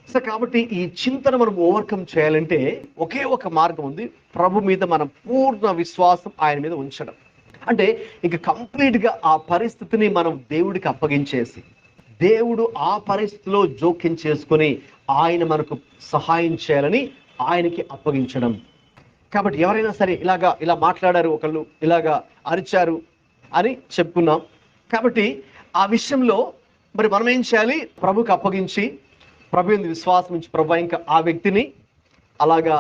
సో కాబట్టి ఈ చింతన మనం ఓవర్కమ్ చేయాలంటే ఒకే ఒక మార్గం ఉంది, ప్రభు మీద మనం పూర్ణ విశ్వాసం ఆయన మీద ఉంచడం. అంటే ఇక కంప్లీట్గా ఆ పరిస్థితిని మనం దేవుడికి అప్పగించేసి, దేవుడు ఆ పరిస్థితిలో జోక్యం చేసుకొని ఆయన మనకు సహాయం చేయాలని ఆయనకి అప్పగించడం. కాబట్టి ఎవరైనా సరే ఇలా మాట్లాడారు, ఒకళ్ళు ఇలాగా అరిచారు అని చెప్పుకున్నాం. కాబట్టి ఆ విషయంలో మరి మనం ఏం చేయాలి? ప్రభుకి అప్పగించి, ప్రభు యందు విశ్వాసం ఉంచి, ప్రభు ఇంకా ఆ వ్యక్తిని అలాగా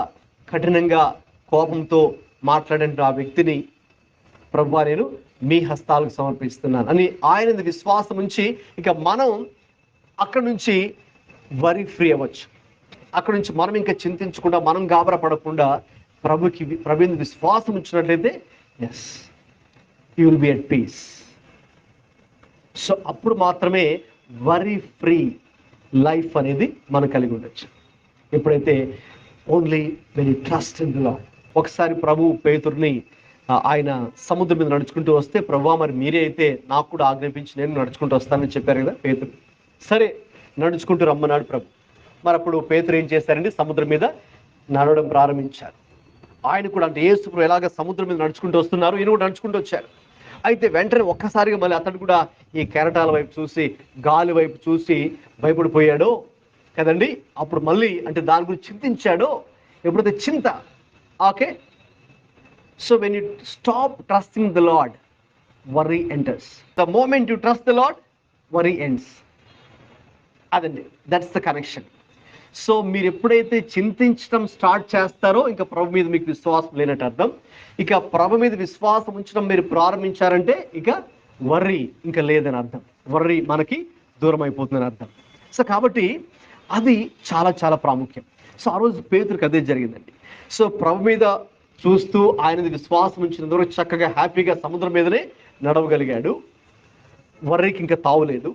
కఠినంగా కోపంతో మాట్లాడిన ఆ వ్యక్తిని ప్రభువా నేను మీ హస్తాలకు సమర్పిస్తున్నాను అని ఆయన విశ్వాసం ఉంచి ఇక మనం అక్కడి నుంచి వరి ఫ్రీ అవ్వచ్చు. అక్కడి నుంచి మనం ఇంకా చింతించకుండా, మనం గాబరపడకుండా ప్రభు యందు విశ్వాసం ఉంచినట్లయితే yes you will be at peace. So అప్పుడు మాత్రమే వరీ ఫ్రీ లైఫ్ అనేది మనం కలిగి ఉండొచ్చు. ఎప్పుడైతే only when you trust in the lord. ఒకసారి ప్రభు పేతురుని ఆయన సముద్రం మీద నడుచుకుంటూ వస్తే, ప్రభువా మరి మీరే అయితే నాకు కూడా ఆజ్ఞాపించి నేను నడుచుకుంటూ వస్తానని చెప్పారు కదా పేతురు. సరే నడుచుకుంటూ రమ్మన్నాడు ప్రభు. మరి అప్పుడు పేతురు ఏం చేశారండి, సముద్రం మీద నడవడం ప్రారంభించారు. ఆయన కూడా అంటే యేసు ప్రభు ఎలాగ సముద్రం మీద నడుచుకుంటూ వస్తున్నారు, ఈయన కూడా నడుచుకుంటూ వచ్చారు. అయితే వెంటనే ఒక్కసారిగా మళ్ళీ అతడు కూడా ఈ కెరటాల వైపు చూసి, గాలి వైపు చూసి భయపడిపోయాడో కదండి. అప్పుడు మళ్ళీ అంటే దాని గురించి చింతించాడో. ఎప్పుడైతే చింత, okay, so when you stop trusting the lord, worry enters. The moment you trust the Lord, worry ends. అదండి, దట్స్ ద కనెక్షన్. సో మీరు ఎప్పుడైతే చింతించడం స్టార్ట్ చేస్తారో ఇంకా ప్రభు మీద మీకు విశ్వాసం లేనట్టు అర్థం. ఇక ప్రభు మీద విశ్వాసం ఉంచడం మీరు ప్రారంభించారంటే ఇక వర్రీ ఇంకా లేదని అర్థం. వర్రీ మనకి దూరం అయిపోతుందని అర్థం. సో కాబట్టి అది చాలా చాలా ప్రాముఖ్యం. సో ఆ రోజు పేతురుకి అదే జరిగిందండి. సో ప్రభు మీద చూస్తూ ఆయన మీద విశ్వాసం ఉంచినందుకు చక్కగా హ్యాపీగా సముద్రం మీదనే నడవగలిగాడు. వర్రీకి ఇంకా తావులేదు.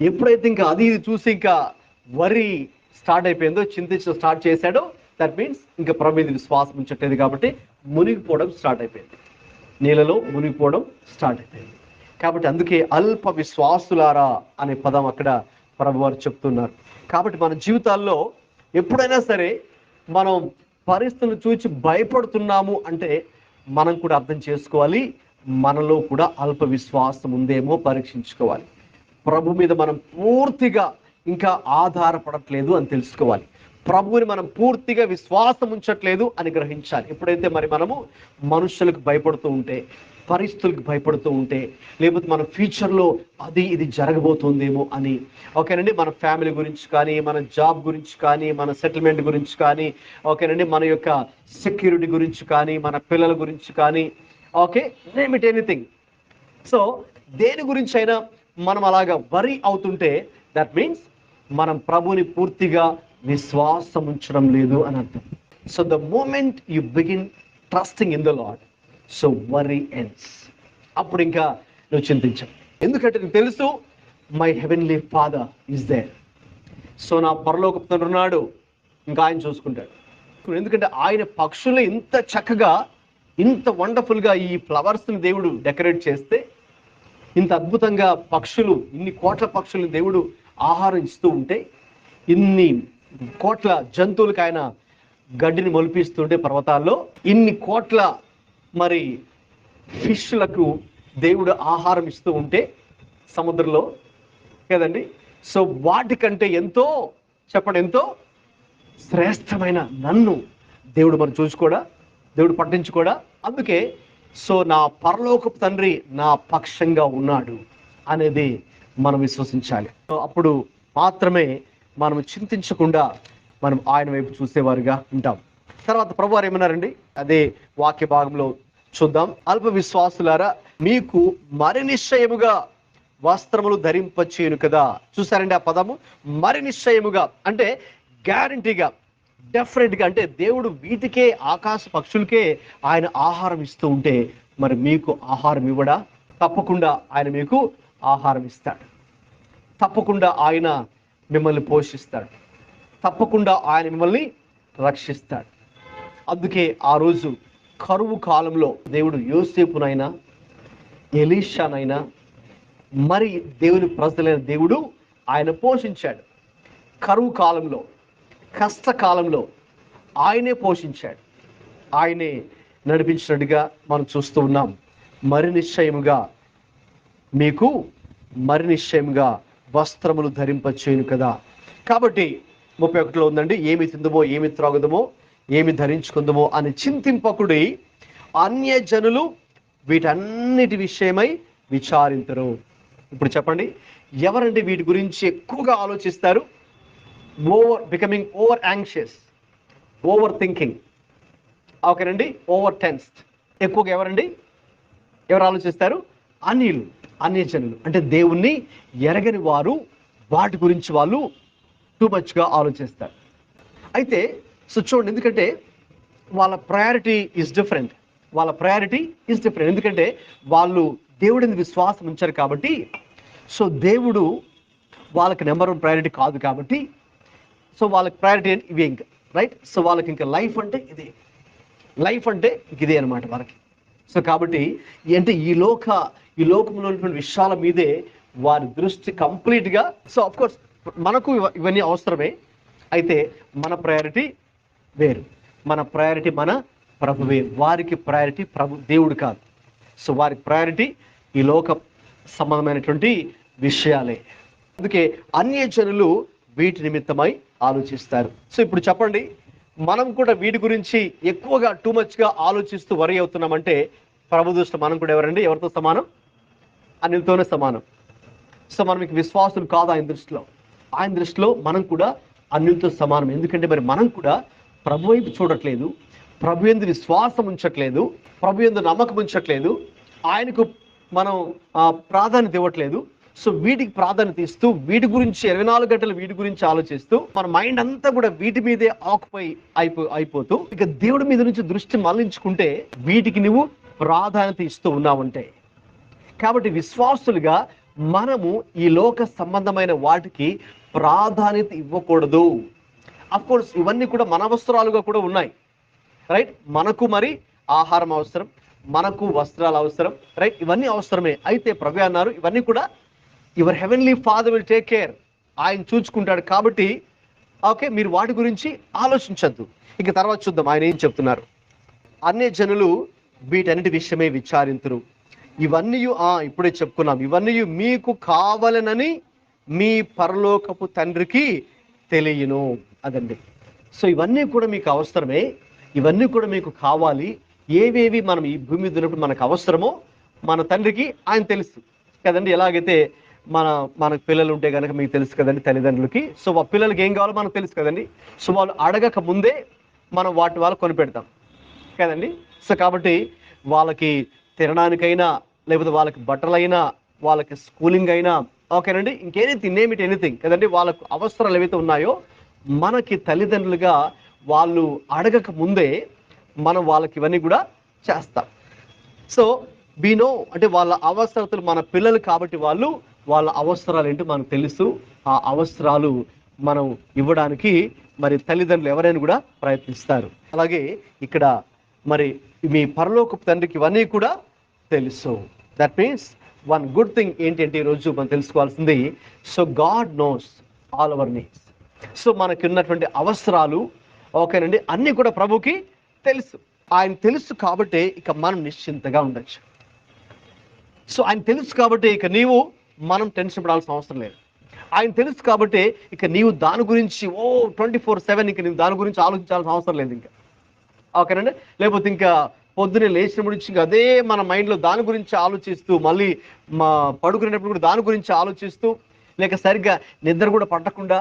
ఎప్పుడైతే ఇంకా అది ఇది చూసి ఇంకా వర్రీ స్టార్ట్ అయిపోయిందో, చింతించడం స్టార్ట్ చేశాడో, దట్ మీన్స్ ఇంకా ప్రభు మీద విశ్వాసం ఉంచట్లేదు కాబట్టి మునిగిపోవడం స్టార్ట్ అయిపోయింది. నీళ్ళలో మునిగిపోవడం స్టార్ట్ అయిపోయింది. కాబట్టి అందుకే అల్ప విశ్వాసులారా అనే పదం అక్కడ ప్రభు వారు చెప్తున్నారు. కాబట్టి మన జీవితాల్లో ఎప్పుడైనా సరే మనం పరిస్థితులను చూసి భయపడుతున్నాము అంటే మనం కూడా అర్థం చేసుకోవాలి, మనలో కూడా అల్ప విశ్వాసం ఉందేమో పరీక్షించుకోవాలి. ప్రభు మీద మనం పూర్తిగా ఇంకా ఆధారపడట్లేదు అని తెలుసుకోవాలి. ప్రభువుని మనం పూర్తిగా విశ్వాసం ఉంచట్లేదు అని గ్రహించాలి. ఎప్పుడైతే మరి మనము మనుషులకు భయపడుతూ ఉంటే, పరిస్థితులకు భయపడుతూ ఉంటే, లేకపోతే మన ఫ్యూచర్లో అది ఇది జరగబోతుందేమో అని, ఓకేనండి, మన ఫ్యామిలీ గురించి కానీ, మన జాబ్ గురించి కానీ, మన సెటిల్మెంట్ గురించి కానీ, ఓకేనండి, మన యొక్క సెక్యూరిటీ గురించి కానీ, మన పిల్లల గురించి కానీ, okay, name it anything. So దేని గురించి అయినా మనం అలాగా వరీ అవుతుంటే దట్ మీన్స్ మనం ప్రభుని పూర్తిగా విశ్వాసం ఉంచడం లేదు అని అర్థం. So the moment you begin trusting in the lord, so worry ends. అప్పుడు ఇంకా నువ్వు చింతించవు. ఎందుకంటే నీకు తెలుసు, my heavenly father is there. So నా పరలోకపు తండ్రి ఉన్నాడు, ఇంకా ఆయన చూసుకుంటాడు. ఎందుకంటే ఆయన పక్షులు ఇంత చక్కగా, ఇంత వండర్ఫుల్గా ఈ ఫ్లవర్స్ని దేవుడు డెకరేట్ చేస్తే, ఇంత అద్భుతంగా పక్షులు, ఇన్ని కోట్ల పక్షులు దేవుడు ఆహారం ఇస్తూ ఉంటే, ఇన్ని కోట్ల జంతువులకు ఆయన గడ్డిని మొలిపిస్తుంటే పర్వతాల్లో, ఇన్ని కోట్ల మరి ఫిష్లకు దేవుడు ఆహారం ఇస్తూ ఉంటే సముద్రంలో కదండి. సో వాటికంటే ఎంతో చెప్పండి, ఎంతో శ్రేష్టమైన నన్ను దేవుడు మరి చూసుకోడా, దేవుడు పట్టించుకోడా. అందుకే సో నా పరలోకపు తండ్రి నా పక్షంగా ఉన్నాడు అనేది మనం విశ్వసించాలి. అప్పుడు మాత్రమే మనం చింతించకుండా మనం ఆయన వైపు చూసేవారుగా ఉంటాం. తర్వాత ప్రభు వారు ఏమన్నారండి, అదే వాక్య భాగంలో చూద్దాం. అల్ప విశ్వాసులారా, మీకు మరి నిశ్చయముగా వస్త్రములు ధరింపచేయును కదా. చూసారండి ఆ పదము, మరి నిశ్చయముగా అంటే గ్యారంటీగా, డెఫినెట్గా. అంటే దేవుడు వీటికే, ఆకాశ పక్షులకే ఆయన ఆహారం ఇస్తూ ఉంటే మరి మీకు ఆహారం ఇవ్వడా? తప్పకుండా ఆయన మీకు ఆహారం ఇస్తాడు. తప్పకుండా ఆయన మిమ్మల్ని పోషిస్తాడు. తప్పకుండా ఆయన మిమ్మల్ని రక్షిస్తాడు. అందుకే ఆ రోజు కరువు కాలంలో దేవుడు యోసేపునైనా, ఎలీషానైనా, మరి దేవుని ప్రజలైన దేవుడు ఆయన పోషించాడు. కరువు కాలంలో, కష్టకాలంలో ఆయనే పోషించాడు, ఆయనే నడిపించినట్టుగా మనం చూస్తూ ఉన్నాం. మరి నిశ్చయముగా మీకు మరి నిశ్చయముగా వస్త్రములు ధరింపచేయును కదా. కాబట్టి 31లో ఉందండి, ఏమి తిందుమో, ఏమి త్రాగుదమో, ఏమి ధరించుకుందామో అని చింతింపకుడి, అన్యజనులు వీటన్నిటి విషయమై విచారించరు. ఇప్పుడు చెప్పండి, ఎవరంటే వీటి గురించి ఎక్కువగా ఆలోచిస్తారు? Becoming over anxious, over thinking, ఓకేనండి, ఓవర్ టెన్స్డ్. ఎక్కువగా ఎవరు ఆలోచిస్తారు? అన్యజనులు అంటే దేవుణ్ణి ఎరగని వారు, వాటి గురించి వాళ్ళు టూ మచ్గా ఆలోచిస్తారు. అయితే సో చూడండి, ఎందుకంటే వాళ్ళ ప్రయారిటీ ఈజ్ డిఫరెంట్. ఎందుకంటే వాళ్ళు దేవుడిని విశ్వాసం ఉంచారు కాబట్టి. సో దేవుడు వాళ్ళకి నెంబర్ 1 ప్రయారిటీ కాదు కాబట్టి సో వాళ్ళకి ప్రయారిటీ అంటే ఇవే ఇంకా, రైట్? సో వాళ్ళకి ఇంకా లైఫ్ అంటే ఇదే, లైఫ్ అంటే ఇదే అనమాట వాళ్ళకి. సో కాబట్టి అంటే ఈ లోకంలో ఉన్నటువంటి విషయాల మీదే వారి దృష్టి కంప్లీట్గా. సో అఫ్ కోర్స్ మనకు ఇవన్నీ అవసరమే, అయితే మన ప్రయారిటీ వేరు. మన ప్రయారిటీ మన ప్రభువే. వారికి ప్రయారిటీ దేవుడు కాదు. సో వారికి ప్రయారిటీ ఈ లోక సంబంధమైనటువంటి విషయాలే. అందుకే అన్యజనులు వీటి నిమిత్తమై ఆలోచిస్తారు. సో ఇప్పుడు చెప్పండి, మనం కూడా వీటి గురించి ఎక్కువగా టూ మచ్గా ఆలోచిస్తూ వరి అవుతున్నామంటే ప్రభు దృష్టి మనం కూడా ఎవరండి? ఎవరితో సమానం? అన్నిటితోనే సమానం. సో మనం ఇక విశ్వాసులు కాదు ఆయన దృష్టిలో. ఆయన దృష్టిలో మనం కూడా అన్నిటితో సమానం. ఎందుకంటే మరి మనం కూడా ప్రభు వైపు చూడట్లేదు, ప్రభు యందు విశ్వాసం ఉంచట్లేదు, ప్రభు యందు నమ్మకం ఉంచట్లేదు, ఆయనకు మనం ప్రాధాన్యత ఇవ్వట్లేదు. సో వీటికి ప్రాధాన్యత ఇస్తూ వీటి గురించి 24 గంటలు వీటి గురించి ఆలోచిస్తూ మన మైండ్ అంతా కూడా వీటి మీదే ఆక్యుపై అయిపోతూ ఇక దేవుడి మీద నుంచి దృష్టి మళ్లించుకుంటే వీటికి నువ్వు ప్రాధాన్యత ఇస్తూ ఉన్నావంటే. కాబట్టి విశ్వాసులుగా మనము ఈ లోక సంబంధమైన వాటికి ప్రాధాన్యత ఇవ్వకూడదు. అఫ్కోర్స్ ఇవన్నీ కూడా మన అవసరాలుగా కూడా ఉన్నాయి, రైట్? మనకు మరి ఆహారం అవసరం, మనకు వస్త్రాలు అవసరం, రైట్? ఇవన్నీ అవసరమే. అయితే ప్రభు అన్నారు ఇవన్నీ కూడా your heavenly father will take care, ఆయన చూసుకుంటాడు. కాబట్టి ఓకే, మీరు వాటి గురించి ఆలోచించద్దు. ఇక తర్వాత చూద్దాం ఆయన ఏం చెప్తున్నారు. అన్యజనులు వీటన్నిటి విషయమే విచారింతురు. ఇవన్నీ ఇప్పుడే చెప్పుకున్నాం, ఇవన్నీ మీకు కావాలనని మీ పరలోకపు తండ్రికి తెలియను. అదండి. సో ఇవన్నీ కూడా మీకు అవసరమే, ఇవన్నీ కూడా మీకు కావాలి. ఏవేవి మనం ఈ భూమి మీద ఉన్నప్పుడు మనకు అవసరమో మన తండ్రికి ఆయన తెలుసు కదండి. ఎలాగైతే మనకు పిల్లలు ఉంటే కనుక మీకు తెలుసు కదండి తల్లిదండ్రులకి. సో ఆ పిల్లలకి ఏం కావాలో మనకు తెలుసు కదండి. సో వాళ్ళు అడగక ముందే మనం వాటి వాళ్ళు కొనిపెడతాం కదండి. సో కాబట్టి వాళ్ళకి తినడానికైనా, లేకపోతే వాళ్ళకి బట్టలైనా, వాళ్ళకి స్కూలింగ్ అయినా, ఓకేనండి, ఎనీథింగ్ కదండి, వాళ్ళకు అవసరాలు ఏవైతే ఉన్నాయో మనకి తల్లిదండ్రులుగా వాళ్ళు అడగక ముందే మనం వాళ్ళకి ఇవన్నీ కూడా చేస్తాం. సో నో అంటే వాళ్ళ అవసరతలు మన పిల్లలు కాబట్టి వాళ్ళ అవసరాలు ఏంటో మనకు తెలుసు. ఆ అవసరాలు మనం ఇవ్వడానికి మరి తల్లిదండ్రులు ఎవరైనా కూడా ప్రయత్నిస్తారు. అలాగే ఇక్కడ మరి మీ పరలోకపు తండ్రికి ఇవన్నీ కూడా తెలుసు. That means one good thing ఏంటంటే ఈరోజు మనం తెలుసుకోవాల్సింది, so God knows all our needs. So మనకి ఉన్నటువంటి అవసరాలు ఓకేనండి అన్నీ కూడా ప్రభుకి తెలుసు. ఆయన తెలుసు కాబట్టి ఇక మనం నిశ్చింతగా ఉండొచ్చు. సో ఆయన తెలుసు కాబట్టి ఇక మనం టెన్షన్ పడాల్సిన అవసరం లేదు. ఆయన తెలుసు కాబట్టి ఇక నీవు దాని గురించి 24/7 ఇక నీవు దాని గురించి ఆలోచించాల్సిన అవసరం లేదు ఇంకా, ఓకేనండి. లేకపోతే ఇంకా పొద్దున్నే లేచినప్పుడు నుంచి ఇంకా అదే మన మైండ్లో దాని గురించి ఆలోచిస్తూ, మళ్ళీ పడుకునేటప్పుడు కూడా దాని గురించి ఆలోచిస్తూ, లేక సరిగ్గా నిద్ర కూడా పట్టకుండా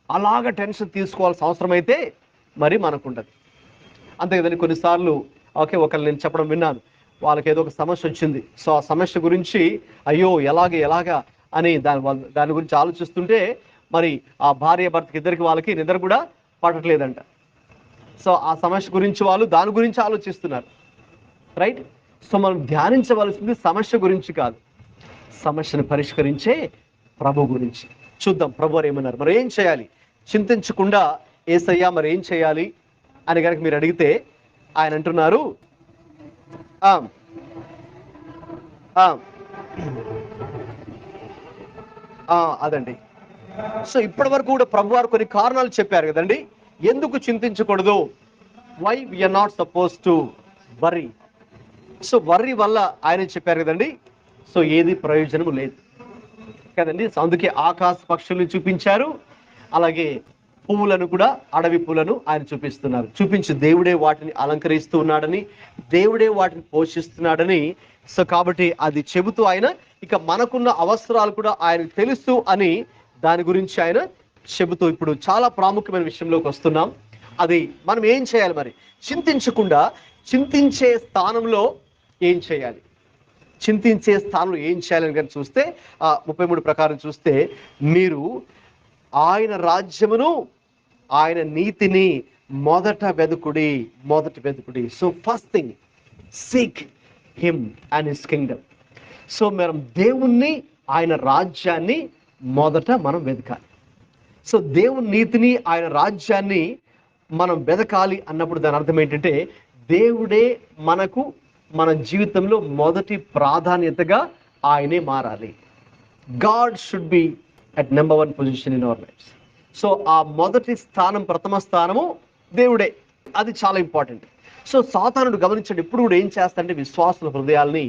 అలాగా టెన్షన్ తీసుకోవాల్సిన అవసరం అయితే మరి మనకు ఉండదు. అంతే కదండి. కొన్నిసార్లు ఒకళ్ళు నేను చెప్పడం విన్నాను, వాళ్ళకి ఏదో ఒక సమస్య వచ్చింది. సో ఆ సమస్య గురించి అయ్యో ఎలాగా అని దాని గురించి ఆలోచిస్తుంటే మరి ఆ భార్య భర్తకి ఇద్దరికి వాళ్ళకి నిద్ర కూడా పడట్లేదంట. సో ఆ సమస్య గురించి వాళ్ళు దాని గురించి ఆలోచిస్తున్నారు, రైట్? సో మనం ధ్యానించవలసింది సమస్య గురించి కాదు, సమస్యను పరిష్కరించే ప్రభు గురించి. చూద్దాం ప్రభు వారు ఏమన్నారు. మరి ఏం చేయాలి? చింతించకుండా యేసయ్యా మరి ఏం చేయాలి అని కనుక మీరు అడిగితే ఆయన అంటున్నారు, అదండి. సో ఇప్పటి వరకు కూడా ప్రభు వారు కొన్ని కారణాలు చెప్పారు కదండి, ఎందుకు చింతించకూడదు. Why we are not suppose to worry. So worry వల్ల ఆయన చెప్పారు కదండి, సో ఏది ప్రయోజనం లేదు కదండి. సో అందుకే ఆకాశ పక్షులను చూపించారు, అలాగే పువ్వులను కూడా, అడవి పువ్వులను ఆయన చూపించి దేవుడే వాటిని అలంకరిస్తూ ఉన్నాడని, దేవుడే వాటిని పోషిస్తున్నాడని. సో కాబట్టి అది చెబుతూ ఆయన ఇక మనకున్న అవసరాలు కూడా ఆయనకు తెలుసు అని దాని గురించి ఆయన చెబుతూ ఇప్పుడు చాలా ప్రాముఖ్యమైన విషయంలోకి వస్తున్నాం. అది మనం ఏం చేయాలి మరి? చింతించకుండా చింతించే స్థానంలో ఏం చేయాలి? చింతించే స్థానంలో ఏం చేయాలని కానీ చూస్తే 33 ప్రకారం చూస్తే, మీరు ఆయన రాజ్యమును ఆయన నీతిని మొదట వెతుకుడి. So first thing, seek him and his kingdom. So మనం దేవుణ్ణి, ఆయన రాజ్యాన్ని మొదట మనం వెతకాలి. సో దేవుని నీతిని, ఆయన రాజ్యాన్ని మనం వెదకాలి అన్నప్పుడు దాని అర్థం ఏంటంటే దేవుడే మనకు మన జీవితంలో మొదటి ప్రాధాన్యతగా ఆయనే మారాలి. God should be at number 1 position in our lives. So ఆ మొదటి స్థానం, ప్రథమ స్థానము దేవుడే. అది చాలా ఇంపార్టెంట్. సో సాతానుడు గమనించండి, ఇప్పుడు కూడా ఏం చేస్తాడంటే విశ్వాసుల హృదయాల్ని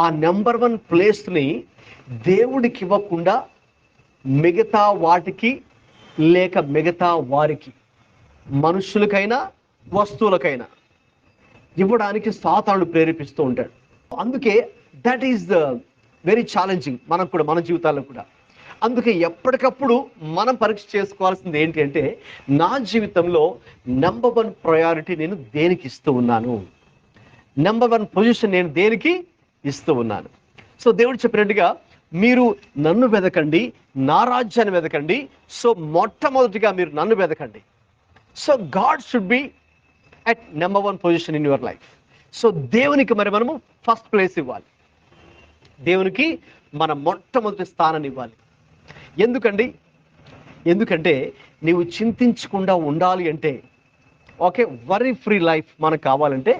ఆ నెంబర్ 1 ప్లేస్ని దేవుడికి ఇవ్వకుండా మిగతా వాటికి లేక మిగతా వారికి, మనుషులకైనా వస్తువులకైనా ఇవ్వడానికి సాతానుడు ప్రేరేపిస్తూ ఉంటాడు. అందుకే that is the very challenging మనకు కూడా, మన జీవితాల్లో కూడా. అందుకే ఎప్పటికప్పుడు మనం పరీక్ష చేసుకోవాల్సింది ఏంటి అంటే, నా జీవితంలో నెంబర్ 1 ప్రయారిటీ నేను దేనికి ఇస్తూ ఉన్నాను, నెంబర్ 1 పొజిషన్ నేను దేనికి ఇస్తూ ఉన్నాను. సో దేవుడు చెప్పినట్టుగా మీరు నన్ను వెదకండి, నా రాజ్యాన్ని వెదకండి. సో మొట్టమొదటిగా మీరు నన్ను వెదకండి. So God should be at number 1 position in your life. So దేవునికి మరి మనము ఫస్ట్ ప్లేస్ ఇవ్వాలి, దేవునికి మన మొట్టమొదటి స్థానాన్ని ఇవ్వాలి. ఎందుకంటే నీవు చింతించకుండా ఉండాలి అంటే, ఓకే, వరీ ఫ్రీ లైఫ్ మనకు కావాలంటే,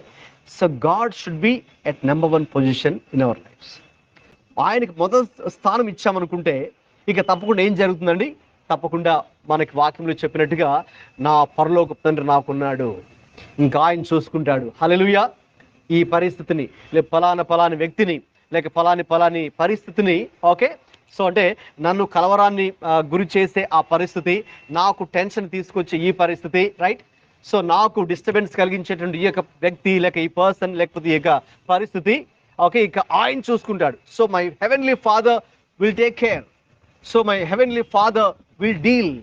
so God should be at number 1 position in our lives. ఆయనకి మొదటి స్థానం ఇచ్చామనుకుంటే ఇక తప్పకుండా ఏం జరుగుతుందండి? తప్పకుండా మనకి వాక్యంలో చెప్పినట్టుగా నా పరలోకపు తండ్రి నాకున్నాడు, ఇంకా ఆయన చూసుకుంటాడు. హల్లెలూయా. ఈ పరిస్థితిని లేక పలాని వ్యక్తిని లేక పలాని పరిస్థితిని, ఓకే, సో అంటే నన్ను కలవరాన్ని గురి చేసే ఆ పరిస్థితి, నాకు టెన్షన్ తీసుకొచ్చే ఈ పరిస్థితి, రైట్. సో నాకు డిస్టర్బెన్స్ కలిగించేటువంటి ఈ యొక్క వ్యక్తి లేక ఈ పర్సన్ లేకపోతే ఈ యొక్క పరిస్థితి, ఓకే, ఇక ఆయన చూసుకుంటాడు. So my heavenly father will take care. So my heavenly father will deal.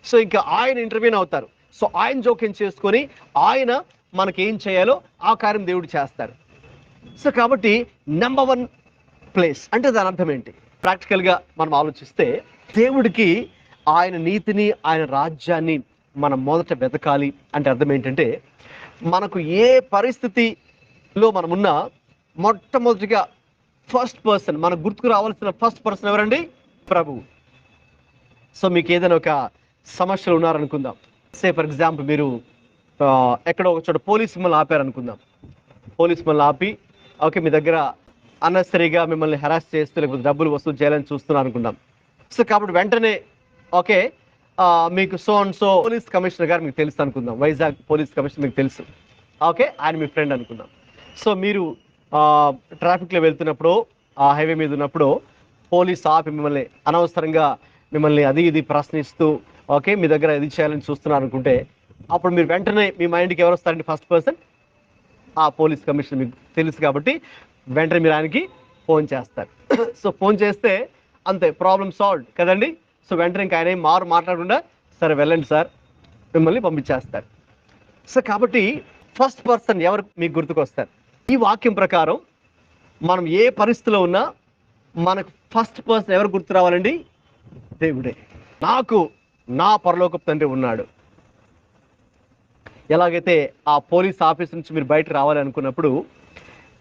So ఇంకా ఆయన ఇంటర్వ్యూన్ అవుతారు. సో ఆయన జోక్యం చేసుకొని ఆయన మనకి ఏం చేయాలో ఆ కార్యం దేవుడు చేస్తారు. సో కాబట్టి నెంబర్ 1 ప్లేస్ అంటే దాని అర్థం ఏంటి? ప్రాక్టికల్గా మనం ఆలోచిస్తే, దేవుడికి ఆయన నీతిని, ఆయన రాజ్యాన్ని మనం మొదట వెతకాలి అంటే అర్థం ఏంటంటే, మనకు ఏ పరిస్థితిలో మనమున్నా మొట్టమొదటిగా ఫస్ట్ పర్సన్ మనకు గుర్తుకు రావాల్సిన ఫస్ట్ పర్సన్ ఎవరండి? ప్రభువు. సో మీకు ఏదైనా ఒక సమస్యలు ఉన్నారనుకుందాం. సే ఫర్ ఎగ్జాంపుల్ మీరు ఎక్కడో ఒక చోట పోలీస్ మిమ్మల్ని ఆపారనుకుందాం. పోలీస్ మిమ్మల్ని ఆపి, ఓకే, మీ దగ్గర అన్నెసరీగా మిమ్మల్ని హెరాస్ చేస్తూ లేకపోతే డబ్బులు వసూలు చేయాలని చూస్తున్నారు అనుకుందాం. సో కాబట్టి వెంటనే, ఓకే, మీకు so and so police commissioner గారు మీకు తెలుసు అనుకుందాం, వైజాగ్ పోలీస్ కమిషనర్ మీకు తెలుసు, ఓకే, ఆయన మీ ఫ్రెండ్ అనుకుందాం. సో మీరు ట్రాఫిక్లో వెళ్తున్నప్పుడు, ఆ హైవే మీద ఉన్నప్పుడు పోలీస్ ఆపి మిమ్మల్ని అనవసరంగా మిమ్మల్ని అది ఇది ప్రశ్నిస్తూ, ఓకే, మీ దగ్గర ఇది చేయాలని చూస్తున్నారు అనుకుంటే, అప్పుడు మీరు వెంటనే మీ మైండ్కి ఎవరు వస్తారండి? ఫస్ట్ పర్సన్ ఆ పోలీస్ కమిషనర్ మీకు తెలుసు కాబట్టి వెంటనే మీరు ఆయనకి ఫోన్ చేస్తారు. సో ఫోన్ చేస్తే అంతే, ప్రాబ్లం సాల్వ్డ్ కదండి. సో వెంటనే ఇంకా ఆయన మాట్లాడకుండా సరే వెళ్ళండి సార్, మిమ్మల్ని పంపించేస్తారు. సో కాబట్టి ఫస్ట్ పర్సన్ ఎవరు మీకు గుర్తుకొస్తారు? ఈ వాక్యం ప్రకారం మనం ఏ పరిస్థితిలో ఉన్నా మనకు ఫస్ట్ పర్సన్ ఎవరు గుర్తు రావాలండి? దేవుడే. నాకు నా పరలోకపు తండ్రి ఉన్నాడు. ఎలాగైతే ఆ పోలీస్ ఆఫీస్ నుంచి మీరు బయటకు రావాలి అనుకున్నప్పుడు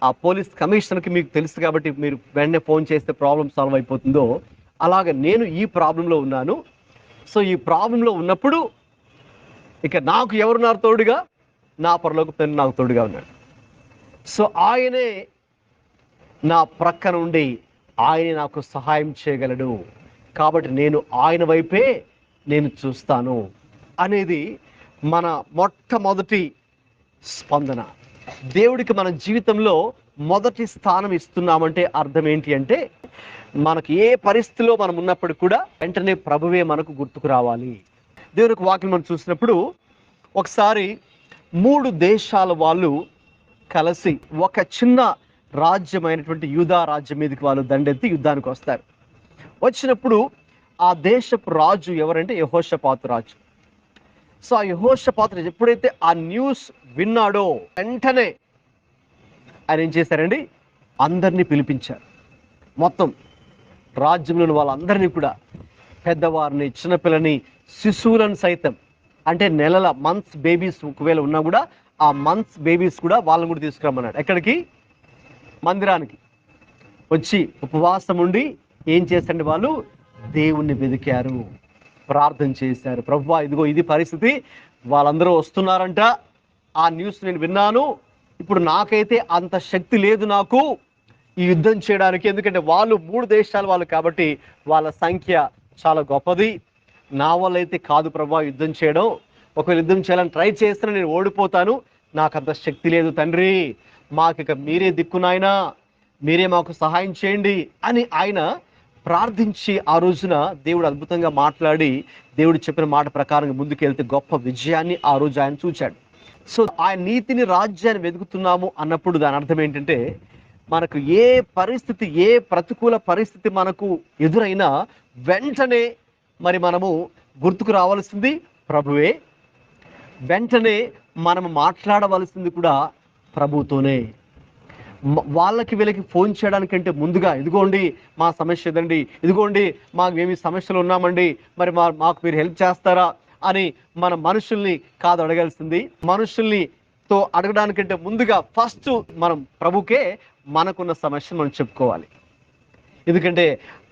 ఆ పోలీస్ కమిషనర్కి మీకు తెలుసు కాబట్టి మీరు వెంటనే ఫోన్ చేస్తే ప్రాబ్లం సాల్వ్ అయిపోతుందో, అలాగే నేను ఈ ప్రాబ్లంలో ఉన్నాను. సో ఈ ప్రాబ్లంలో ఉన్నప్పుడు ఇక నాకు ఎవరున్నారు తోడుగా? నా పరలోకపు తండ్రి నాకు తోడుగా ఉన్నాడు. సో ఆయనే నా ప్రక్కన ఉండి ఆయనే నాకు సహాయం చేయగలడు. కాబట్టి నేను ఆయన వైపే నేను చూస్తాను అనేది మన మొట్టమొదటి స్పందన. దేవుడికి మన జీవితంలో మొదటి స్థానం ఇస్తున్నామంటే అర్థం ఏంటి అంటే, మనకు ఏ పరిస్థితిలో మనం ఉన్నప్పుడు కూడా వెంటనే ప్రభువే మనకు గుర్తుకు రావాలి. దేవునికి వాక్యం మనం చూసినప్పుడు ఒకసారి 3 దేశాల వాళ్ళు కలిసి ఒక చిన్న రాజ్యమైనటువంటి యూదా రాజ్యం మీదకి వాళ్ళు దండెత్తి యుద్ధానికి వస్తారు. వచ్చినప్పుడు ఆ దేశపు రాజు ఎవరంటే యెహోషాపాతు రాజు. సో ఆ యెహోషాపాతు ఎప్పుడైతే ఆ న్యూస్ విన్నాడో వెంటనే ఆయన ఏం చేశారండి? అందరినీ పిలిపించారు. మొత్తం రాజ్యంలోని వాళ్ళందరినీ కూడా, పెద్దవారిని, చిన్నపిల్లని, శిశువులను సైతం, అంటే నెలల మంత్స్ బేబీస్ ఒకవేళ ఉన్నా కూడా ఆ మంత్స్ బేబీస్ కూడా వాళ్ళని కూడా తీసుకురమ్మన్నాడు. ఎక్కడికి? మందిరానికి వచ్చి ఉపవాసం ఉండి ఏం చేశారండి? వాళ్ళు దేవుణ్ణి వెతికారు. ప్రార్థన చేశారు. ప్రభువా, ఇదిగో ఇది పరిస్థితి, వాళ్ళందరూ వస్తున్నారంట, ఆ న్యూస్ నేను విన్నాను. ఇప్పుడు నాకైతే అంత శక్తి లేదు నాకు ఈ యుద్ధం చేయడానికి, ఎందుకంటే వాళ్ళు 3 దేశాల వాళ్ళు కాబట్టి వాళ్ళ సంఖ్య చాలా గొప్పది. నా వల్ల అయితే కాదు ప్రభువా యుద్ధం చేయడం. ఒకవేళ యుద్ధం చేయాలని ట్రై చేస్తే నేను ఓడిపోతాను. నాకు అంత శక్తి లేదు తండ్రి, మాకిక మీరే దిక్కు నాయనా, మీరే మాకు సహాయం చేయండి అని ఆయన ప్రార్థించి ఆ రోజున దేవుడు అద్భుతంగా మాట్లాడి దేవుడు చెప్పిన మాట ప్రకారంగా ముందుకెళ్తే గొప్ప విజయాన్ని ఆ రోజు ఆయన చూచాడు. సో ఆయన నీతిని, రాజ్యాన్ని వెతుకుతున్నాము అన్నప్పుడు దాని అర్థం ఏంటంటే, మనకు ఏ పరిస్థితి, ఏ ప్రతికూల పరిస్థితి మనకు ఎదురైనా వెంటనే మరి మనము గుర్తుకు రావాల్సింది ప్రభువే, వెంటనే మనం మాట్లాడవలసింది కూడా ప్రభుతోనే. వాళ్ళకి వీళ్ళకి ఫోన్ చేయడానికంటే ముందుగా, ఇదిగోండి మా సమస్య ఇదండి, ఇదిగోండి మాకు ఏమి సమస్యలు ఉన్నామండి, మరి మాకు మీరు హెల్ప్ చేస్తారా అని మన మనుషుల్ని కాదు అడగాల్సింది. మనుషుల్నితో అడగడానికంటే ముందుగా ఫస్ట్ మనం ప్రభుకే మనకున్న సమస్యను మనం చెప్పుకోవాలి. ఎందుకంటే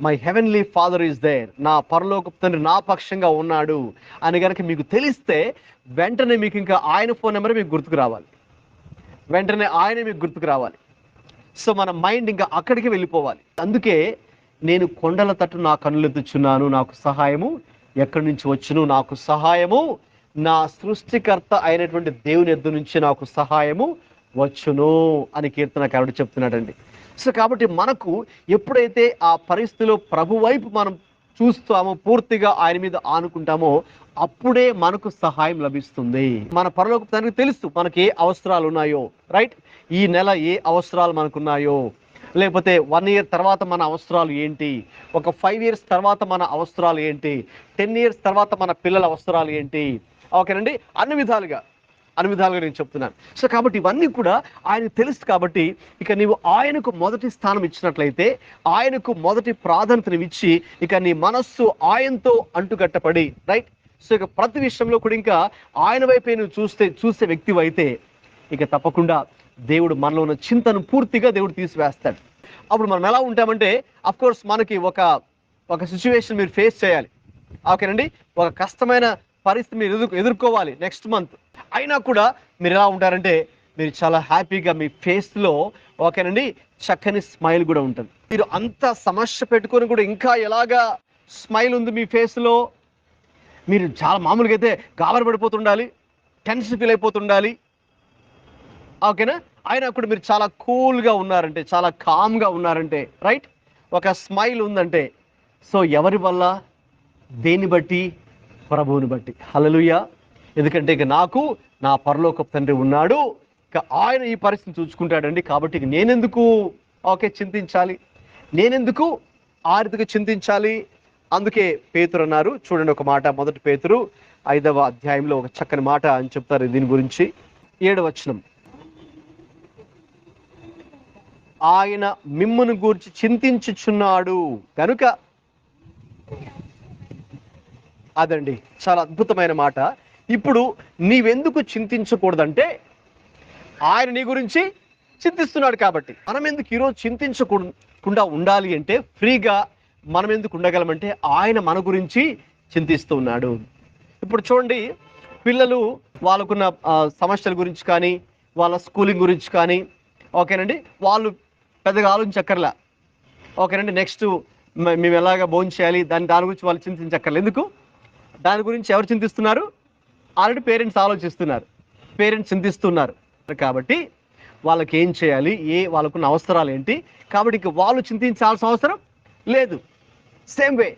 my heavenly father is there, నా పరలోకపు తండ్రి నా పక్షంగా ఉన్నాడు అని కనుక మీకు తెలిస్తే వెంటనే మీకు ఇంకా ఆయన ఫోన్ నెంబర్ మీకు గుర్తుకు రావాలి, వెంటనే ఆయన మీకు గుర్తుకు రావాలి. సో మన మైండ్ ఇంకా అక్కడికి వెళ్ళిపోవాలి. అందుకే నేను కొండల తట్టు నా కన్నులెత్తుచున్నాను, నాకు సహాయము ఎక్కడి నుంచి వచ్చును, నాకు సహాయము నా సృష్టికర్త అయినటువంటి దేవుని యొద్ద నుంచి నాకు సహాయము వచ్చును అని కీర్తనకారుడు చెప్తున్నాడండి. సో కాబట్టి మనకు ఎప్పుడైతే ఆ పరిస్థితిలో ప్రభు వైపు మనం చూస్తామో, పూర్తిగా ఆయన మీద ఆనుకుంటామో, అప్పుడే మనకు సహాయం లభిస్తుంది. మన పరలోకపు తండ్రికి తెలుసు మనకి ఏ అవసరాలు ఉన్నాయో, రైట్? ఈ నెల ఏ అవసరాలు మనకున్నాయో, లేకపోతే 1 year తర్వాత మన అవసరాలు ఏంటి, ఒక 5 years తర్వాత మన అవసరాలు ఏంటి, 10 years తర్వాత మన పిల్లల అవసరాలు ఏంటి, ఓకేనండి? అన్ని విధాలుగా నేను చెప్తున్నాను. సో కాబట్టి ఇవన్నీ కూడా ఆయనకు తెలుసు. కాబట్టి ఇక నీవు ఆయనకు మొదటి స్థానం ఇచ్చినట్లయితే, ఆయనకు మొదటి ప్రాధాన్యతను ఇచ్చి, ఇక నీ మనస్సు ఆయనతో అంటుకట్టపడి, రైట్? సో ఇక ప్రతి విషయంలో కూడా ఇంకా ఆయన వైపే నువ్వు చూసే వ్యక్తి అయితే ఇక తప్పకుండా దేవుడు మనలో ఉన్న చింతను పూర్తిగా దేవుడు తీసివేస్తాడు. అప్పుడు మనం ఎలా ఉంటామంటే, అఫ్ కోర్స్ మనకి ఒక సిచ్యువేషన్ మీరు ఫేస్ చేయాలి, ఓకేనండి? ఒక కష్టమైన పరిస్థితి మీరు ఎదుర్కోవాలి నెక్స్ట్ మంత్. అయినా కూడా మీరు ఎలా ఉంటారంటే, మీరు చాలా హ్యాపీగా మీ ఫేస్లో, ఓకేనండి, చక్కని స్మైల్ కూడా ఉంటుంది. మీరు అంత సమస్య పెట్టుకొని కూడా ఇంకా ఎలాగా స్మైల్ ఉంది మీ ఫేస్లో, మీరు చాలా మామూలుగా అయితే గాబర పడిపోతుండాలి, టెన్షన్ ఫీల్ అయిపోతుండాలి, ఓకేనా? అయినా కూడా మీరు చాలా కూల్గా ఉన్నారంటే, చాలా కామ్గా ఉన్నారంటే, రైట్? ఒక స్మైల్ ఉందంటే, సో ఎవరి వల్ల? దేన్ని బట్టి? ప్రభువుని బట్టి. హల్లెలూయా! ఎందుకంటే ఇక నాకు నా పరలోకపు తండ్రి ఉన్నాడు, ఇక ఆయన ఈ పరిస్థితిని చూసుకుంటాడండి. కాబట్టి ఇక నేనెందుకు చింతించాలి, నేనెందుకు ఆ రీతిగా చింతించాలి? అందుకే పేతురు అన్నారు, చూడండి ఒక మాట, 1 పేతురు 5వ అధ్యాయంలో ఒక చక్కని మాట అని చెప్తారు దీని గురించి. 7వ వచనం, ఆయన మిమ్మును గూర్చి చింతించుచున్నాడు కనుక. అదండి చాలా అద్భుతమైన మాట. ఇప్పుడు నీవెందుకు చింతించకూడదంటే, ఆయన నీ గురించి చింతిస్తున్నాడు కాబట్టి. మనం ఎందుకు ఈరోజు చింతించకుండా ఉండాలి అంటే, ఫ్రీగా మనం ఎందుకు ఉండగలమంటే, ఆయన మన గురించి చింతిస్తూ ఉన్నాడు. ఇప్పుడు చూడండి, పిల్లలు వాళ్ళకున్న సమస్యల గురించి కానీ, వాళ్ళ స్కూలింగ్ గురించి కానీ, ఓకేనండి, వాళ్ళు పెద్దగా ఆలోచించక్కర్లా, ఓకేనండి. నెక్స్ట్ మేము ఎలాగ భోజనం చేయాలి, దాని గురించి వాళ్ళు చింతించక్కర్లేదు. ఎందుకు? దాని గురించి ఎవరు చింతిస్తున్నారు? ఆల్రెడీ పేరెంట్స్ ఆలోచిస్తున్నారు, పేరెంట్స్ చింతిస్తున్నారు. కాబట్టి వాళ్ళకి ఏం చేయాలి, వాళ్ళకున్న అవసరాలు ఏంటి, కాబట్టి ఇక వాళ్ళు చింతించాల్సిన అవసరం లేదు. సేమ్ వే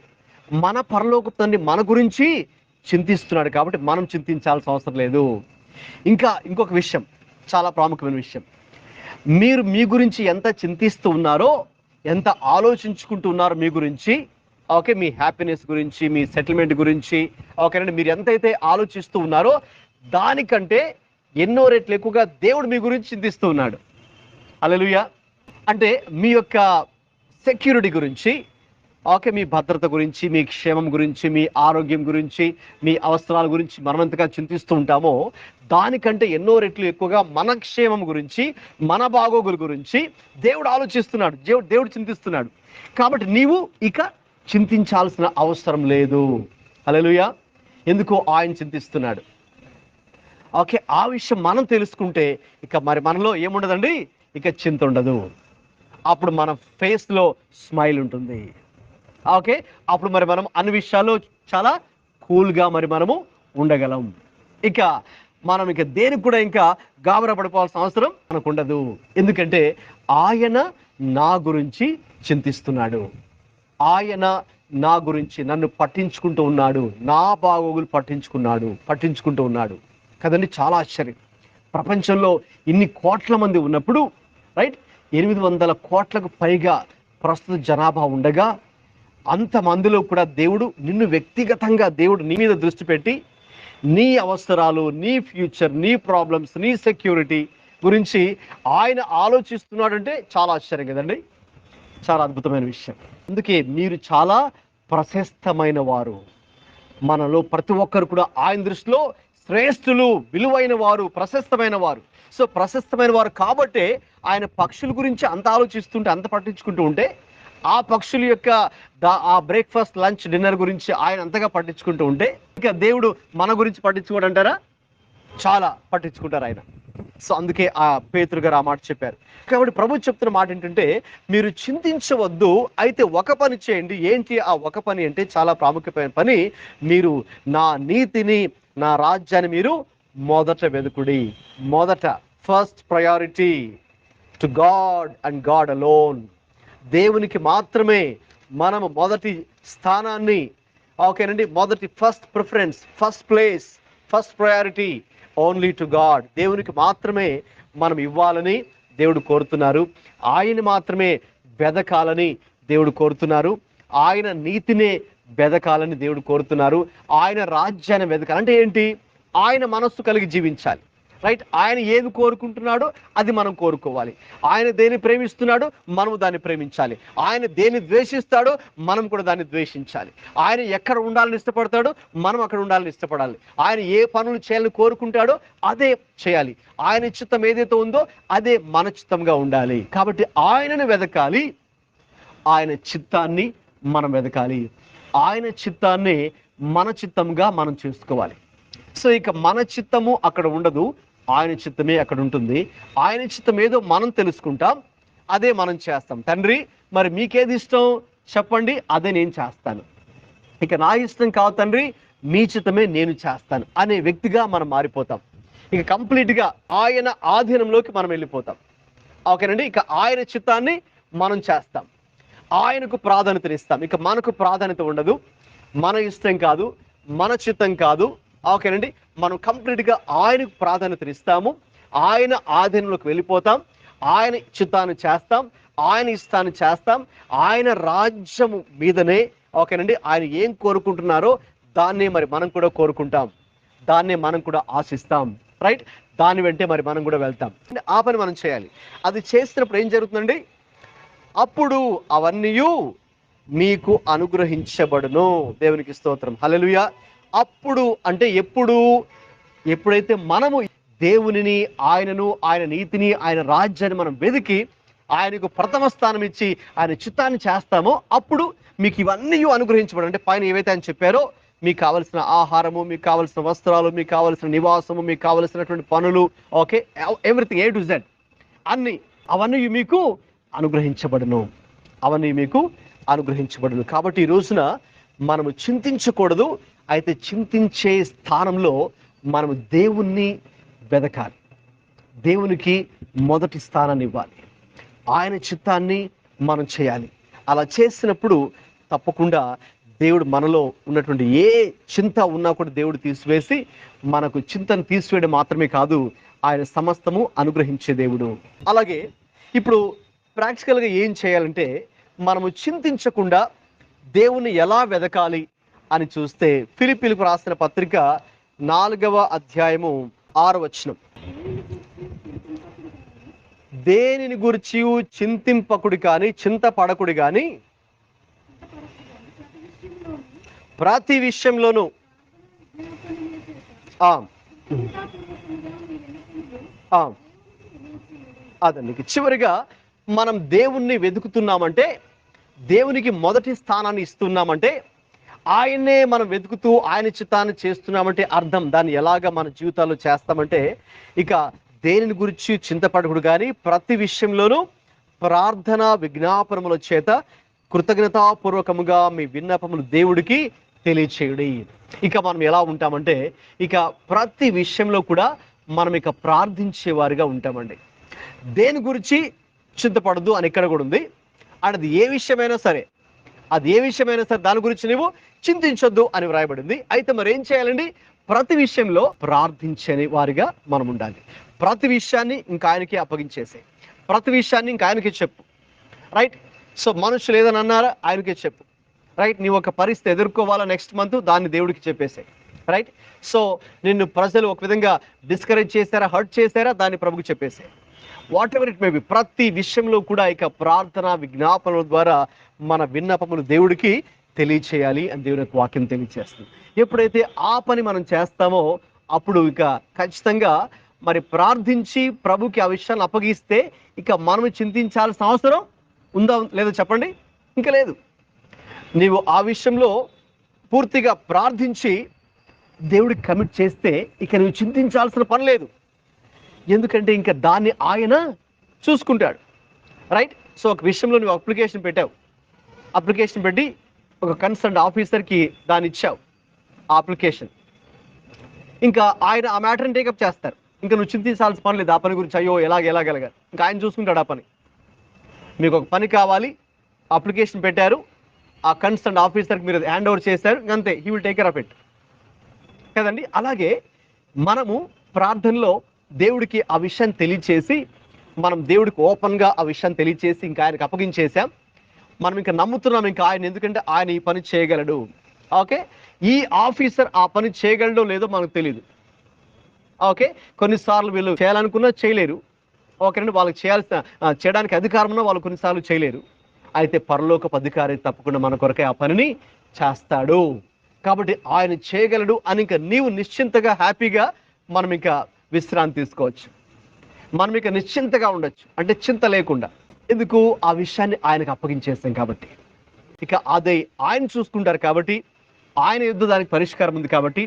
మన పరలోకపు తండ్రి మన గురించి చింతిస్తున్నాడు కాబట్టి మనం చింతించాల్సిన అవసరం లేదు. ఇంకొక విషయం, చాలా ప్రాముఖ్యమైన విషయం, మీరు మీ గురించి ఎంత చింతిస్తూ ఉన్నారో, ఎంత ఆలోచించుకుంటూ ఉన్నారో మీ గురించి, ఓకే, మీ హ్యాపీనెస్ గురించి, మీ సెటిల్మెంట్ గురించి, ఓకేనండి, మీరు ఎంతైతే ఆలోచిస్తూ ఉన్నారో దానికంటే ఎన్నో రెట్లు ఎక్కువగా దేవుడు మీ గురించి చింతిస్తూ ఉన్నాడు. హల్లెలూయా! అంటే మీ యొక్క సెక్యూరిటీ గురించి, ఓకే, మీ భద్రత గురించి, మీ క్షేమం గురించి, మీ ఆరోగ్యం గురించి, మీ అవసరాల గురించి మనం ఎంతగా చింతిస్తూ ఉంటామో దానికంటే ఎన్నో రెట్లు ఎక్కువగా మన క్షేమం గురించి, మన బాగోగుల గురించి దేవుడు ఆలోచిస్తున్నాడు, దేవుడు చింతిస్తున్నాడు. కాబట్టి నీవు ఇక చింతించాల్సిన అవసరం లేదు. హల్లెలూయా. ఎందుకు ఆయన చింతిస్తున్నాడు? ఓకే, ఆ విషయం మనం తెలుసుకుంటే ఇక మరి మనలో ఏముండదండి, ఇక చింత ఉండదు. అప్పుడు మన ఫేస్లో స్మైల్ ఉంటుంది. ఓకే, అప్పుడు మరి మనం అన్ని విషయాల్లో చాలా కూల్గా మరి మనము ఉండగలం. ఇక మనం ఇక దేనికి కూడా ఇంకా గాబరా పడిపోవాల్సిన అవసరం మనకు ఉండదు. ఎందుకంటే ఆయన నా గురించి చింతిస్తున్నాడు. ఆయన నా గురించి నన్ను పట్టించుకుంటూ ఉన్నాడు. నా బాగోగులు పట్టించుకుంటూ ఉన్నాడు కదండి. చాలా ఆశ్చర్యం. ప్రపంచంలో ఇన్ని కోట్ల మంది ఉన్నప్పుడు, రైట్, 800 కోట్లకు పైగా ప్రస్తుత జనాభా ఉండగా, అంతమందిలో కూడా దేవుడు నిన్ను వ్యక్తిగతంగా దేవుడు నీ మీద దృష్టి పెట్టి నీ అవసరాలు, నీ ఫ్యూచర్, నీ ప్రాబ్లమ్స్, నీ సెక్యూరిటీ గురించి ఆయన ఆలోచిస్తున్నాడంటే చాలా ఆశ్చర్యం కదండి. చాలా అద్భుతమైన విషయం. అందుకే మీరు చాలా ప్రశస్తమైన వారు. మనలో ప్రతి ఒక్కరు కూడా ఆయన దృష్టిలో శ్రేష్ఠులు, విలువైన వారు, ప్రశస్తమైన వారు. సో ప్రశస్తమైన వారు కాబట్టే ఆయన పక్షుల గురించి అంత ఆలోచిస్తుంటే, అంత పట్టించుకుంటూ ఉంటే, ఆ పక్షుల యొక్క ఆ బ్రేక్ఫాస్ట్, లంచ్, డిన్నర్ గురించి ఆయన అంతగా పట్టించుకుంటూ ఉంటే, ఇక దేవుడు మన గురించి పట్టించుకోడు అంటారా? చాలా పట్టించుకుంటారు ఆయన. సో అందుకే ఆ పేతురు గారు ఆ మాట చెప్పారు. కాబట్టి ప్రభు చెప్తున్న మాట ఏంటంటే, మీరు చింతించవద్దు, అయితే ఒక పని చేయండి. ఏంటి ఆ ఒక పని అంటే? చాలా ప్రాముఖ్యమైన పని. మీరు నా నీతిని, నా రాజ్యాన్ని మీరు మొదట వెదుకుడి. మొదట, first priority to God and God alone. దేవునికి మాత్రమే మనము మొదటి స్థానాన్ని, ఓకేనండి, మొదటి first preference, first place, first priority only to God. దేవునికి మాత్రమే మనం ఇవ్వాలని దేవుడు కోరుతున్నారు. ఆయన మాత్రమే వెదకాలని దేవుడు కోరుతున్నారు. ఆయన నీతినే వెదకాలని దేవుడు కోరుతున్నారు. ఆయన రాజ్యాన్ని వెదకాలి అంటే ఏంటి? ఆయన మనస్సు కలిగి జీవించాలి, రైట్. ఆయన ఏది కోరుకుంటున్నాడో అది మనం కోరుకోవాలి. ఆయన దేన్ని ప్రేమిస్తున్నాడో మనము దాన్ని ప్రేమించాలి. ఆయన దేన్ని ద్వేషిస్తాడో మనం కూడా దాన్ని ద్వేషించాలి. ఆయన ఎక్కడ ఉండాలని ఇష్టపడతాడో మనం అక్కడ ఉండాలని ఇష్టపడాలి. ఆయన ఏ పనులు చేయాలని కోరుకుంటాడో అదే చేయాలి. ఆయన చిత్తం ఏదైతే ఉందో అదే మన చిత్తంగా ఉండాలి. కాబట్టి ఆయనను వెదకాలి, ఆయన చిత్తాన్ని మనం వెదకాలి. ఆయన చిత్తాన్ని మన చిత్తంగా మనం చేసుకోవాలి. సో ఇక మన చిత్తము అక్కడ ఉండదు, ఆయన చిత్తమే అక్కడ ఉంటుంది. ఆయన చిత్తం ఏదో మనం తెలుసుకుంటాం, అదే మనం చేస్తాం. తండ్రి, మరి మీకేది ఇష్టం చెప్పండి, అదే నేను చేస్తాను. ఇక నా ఇష్టం కాదు తండ్రి, మీ చిత్తమే నేను చేస్తాను అనే వ్యక్తిగా మనం మారిపోతాం. ఇక కంప్లీట్గా ఆయన ఆధీనంలోకి మనం వెళ్ళిపోతాం. ఓకేనండి. ఇక ఆయన చిత్తాన్ని మనం చేస్తాం, ఆయనకు ప్రాధాన్యతనిస్తాం. ఇక మనకు ప్రాధాన్యత ఉండదు, మన ఇష్టం కాదు, మన చిత్తం కాదు. ఓకేనండి. మనం కంప్లీట్గా ఆయనకు ప్రాధాన్యతనిస్తాము, ఆయన ఆధీనంలోకి వెళ్ళిపోతాం, ఆయన చిత్తాన్ని చేస్తాం, ఆయన ఇష్టాన్ని చేస్తాం. ఆయన రాజ్యము మీదనే, ఓకేనండి, ఆయన ఏం కోరుకుంటున్నారో దాన్నే మరి మనం కూడా కోరుకుంటాం, దాన్నే మనం కూడా ఆశిస్తాం, రైట్. దాని వెంటే మరి మనం కూడా వెళ్తాం. ఆ పని మనం చేయాలి. అది చేసినప్పుడు ఏం జరుగుతుందండి? అప్పుడు అవన్నీ మీకు అనుగ్రహించబడును. దేవునికి స్తోత్రం, హల్లెలూయా. అప్పుడు అంటే ఎప్పుడు? ఎప్పుడైతే మనము దేవునిని, ఆయనను, ఆయన నీతిని, ఆయన రాజ్యాన్ని మనం వెతికి ఆయనకు ప్రథమ స్థానం ఇచ్చి ఆయన చిత్తాన్ని చేస్తామో అప్పుడు మీకు ఇవన్నీ అనుగ్రహించబడు. అంటే పైన ఏవైతే ఆయన చెప్పారో, మీకు కావలసిన ఆహారము, మీకు కావలసిన వస్త్రాలు, మీకు కావలసిన నివాసము, మీకు కావలసినటువంటి పనులు, okay, everything A to Z అన్ని, అవన్నీ మీకు అనుగ్రహించబడును, అవన్నీ మీకు అనుగ్రహించబడును. కాబట్టి ఈ రోజున మనము చింతించకూడదు, అయితే చింతించే స్థానంలో మనము దేవుణ్ణి వెదకాలి, దేవునికి మొదటి స్థానాన్ని ఇవ్వాలి, ఆయన చిత్తాన్ని మనం చేయాలి. అలా చేసినప్పుడు తప్పకుండా దేవుడు మనలో ఉన్నటువంటి ఏ చింత ఉన్నా కూడా దేవుడు తీసివేసి, మనకు చింతను తీసివేయడం మాత్రమే కాదు, ఆయన సమస్తము అనుగ్రహించే దేవుడు. అలాగే ఇప్పుడు ప్రాక్టికల్గా ఏం చేయాలంటే, మనము చింతించకుండా దేవుణ్ణి ఎలా వెదకాలి అని చూస్తే, ఫిలిప్పీలకు రాసిన పత్రిక 4వ అధ్యాయము 6వ వచనం. దేనిని గురించి చింతింపకుడి కానీ, చింతపడకుడి కానీ, ప్రతి విషయంలోనూ అదండి. చివరిగా మనం దేవుణ్ణి వెతుకుతున్నామంటే, దేవునికి మొదటి స్థానాన్ని ఇస్తున్నామంటే, ఆయన్నే మనం వెతుకుతూ ఆయన చిత్తాన్ని చేస్తున్నామంటే అర్థం దాన్ని ఎలాగ మన జీవితాల్లో చేస్తామంటే ఇక దేనిని గురించి చింతపడకుడు కానీ ప్రతి విషయంలోనూ ప్రార్థన విజ్ఞాపనముల చేత కృతజ్ఞతాపూర్వకముగా మీ విన్నపములు దేవుడికి తెలియచేయుడి. ఇక మనం ఎలా ఉంటామంటే ఇక ప్రతి విషయంలో కూడా మనం ఇక ప్రార్థించే వారిగా ఉంటామండి. దేని గురించి చింతపడద్దు అని ఇక్కడ కూడా ఉంది. అది ఏ విషయమైనా సరే దాని గురించి నువ్వు చింతించొద్దు అని వ్రాయబడింది. అయితే మరి ఏం చేయాలండి? ప్రతి విషయంలో ప్రార్థించని వారిగా మనం ఉండాలి. ప్రతి విషయాన్ని ఇంకా ఆయనకి అప్పగించేసే, ప్రతి విషయాన్ని ఇంకా ఆయనకి చెప్పు. రైట్? సో మనుషులు ఏదని అన్నారా, ఆయనకే చెప్పు. రైట్? నీవు ఒక పరిస్థితి ఎదుర్కోవాలా నెక్స్ట్ మంత్, దాన్ని దేవుడికి చెప్పేసే. రైట్? సో నిన్ను ప్రజలు ఒక విధంగా డిస్కరేజ్ చేశారా, హర్ట్ చేశారా, దాన్ని ప్రభుకి చెప్పేసే. Whatever it may be, ప్రతి విషయంలో కూడా ఇక ప్రార్థన విజ్ఞాపనల ద్వారా మన విన్నపములు దేవుడికి తెలియచేయాలి అని దేవుని యొక్క వాక్యం తెలియచేస్తుంది. ఎప్పుడైతే ఆ పని మనం చేస్తామో అప్పుడు ఇక ఖచ్చితంగా మరి ప్రార్థించి ప్రభుకి ఆ విషయాన్ని అప్పగిస్తే ఇక మనం చింతించాల్సిన అవసరం ఉందా లేదో చెప్పండి? ఇంకా లేదు. నీవు ఆ విషయంలో పూర్తిగా ప్రార్థించి దేవుడికి కమిట్ చేస్తే ఇక నువ్వు చింతించాల్సిన పని లేదు. ఎందుకంటే ఇంకా దాన్ని ఆయన చూసుకుంటాడు. రైట్? సో ఒక విషయంలో నువ్వు అప్లికేషన్ పెట్టావు, అప్లికేషన్ పెట్టి ఒక కన్సర్న్ ఆఫీసర్కి దాన్ని ఇచ్చావు ఆ అప్లికేషన్. ఇంకా ఆయన ఆ మ్యాటర్ని టేకప్ చేస్తారు. ఇంకా నువ్వు చింతించాల్సిన పని లేదు ఆ పని గురించి. అయ్యో ఎలాగెలాగ ఇంకా ఆయన చూసుకుంటాడు ఆ పని. మీకు ఒక పని కావాలి, అప్లికేషన్ పెట్టారు, ఆ కన్సర్న్ ఆఫీసర్కి మీరు హ్యాండ్ ఓవర్ చేశారు, అంతే, he will take care of it కదండి. అలాగే మనము ప్రార్థనలో దేవుడికి ఆ విషయాన్ని తెలియచేసి మనం దేవుడికి ఓపెన్గా ఆ విషయాన్ని తెలియచేసి ఇంకా ఆయనకు అప్పగించేసాం. మనం ఇంకా నమ్ముతున్నాం ఇంకా ఆయన, ఎందుకంటే ఆయన ఈ పని చేయగలడు. ఓకే, ఈ ఆఫీసర్ ఆ పని చేయగలడో లేదో మనకు తెలియదు. ఓకే, కొన్నిసార్లు వీళ్ళు చేయాలనుకున్నా చేయలేరు. ఓకేనండి, వాళ్ళకి చేయడానికి అధికారం ఉన్నా వాళ్ళు కొన్నిసార్లు చేయలేరు. అయితే పరలోకపు అధికారి తప్పకుండా మన కొరకే ఆ పనిని చేస్తాడు. కాబట్టి ఆయన చేయగలడు అని ఇంకా నీవు నిశ్చింతగా హ్యాపీగా మనం ఇంకా విశ్రాంతి తీసుకోవచ్చు. మనం ఇక నిశ్చింతగా ఉండొచ్చు, అంటే చింత లేకుండా. ఎందుకు? ఆ విషయాన్ని ఆయనకు అప్పగించేస్తాం కాబట్టి. ఇక అదే ఆయన చూసుకుంటారు కాబట్టి, ఆయన యుద్ధ దానికి పరిష్కారం ఉంది కాబట్టి,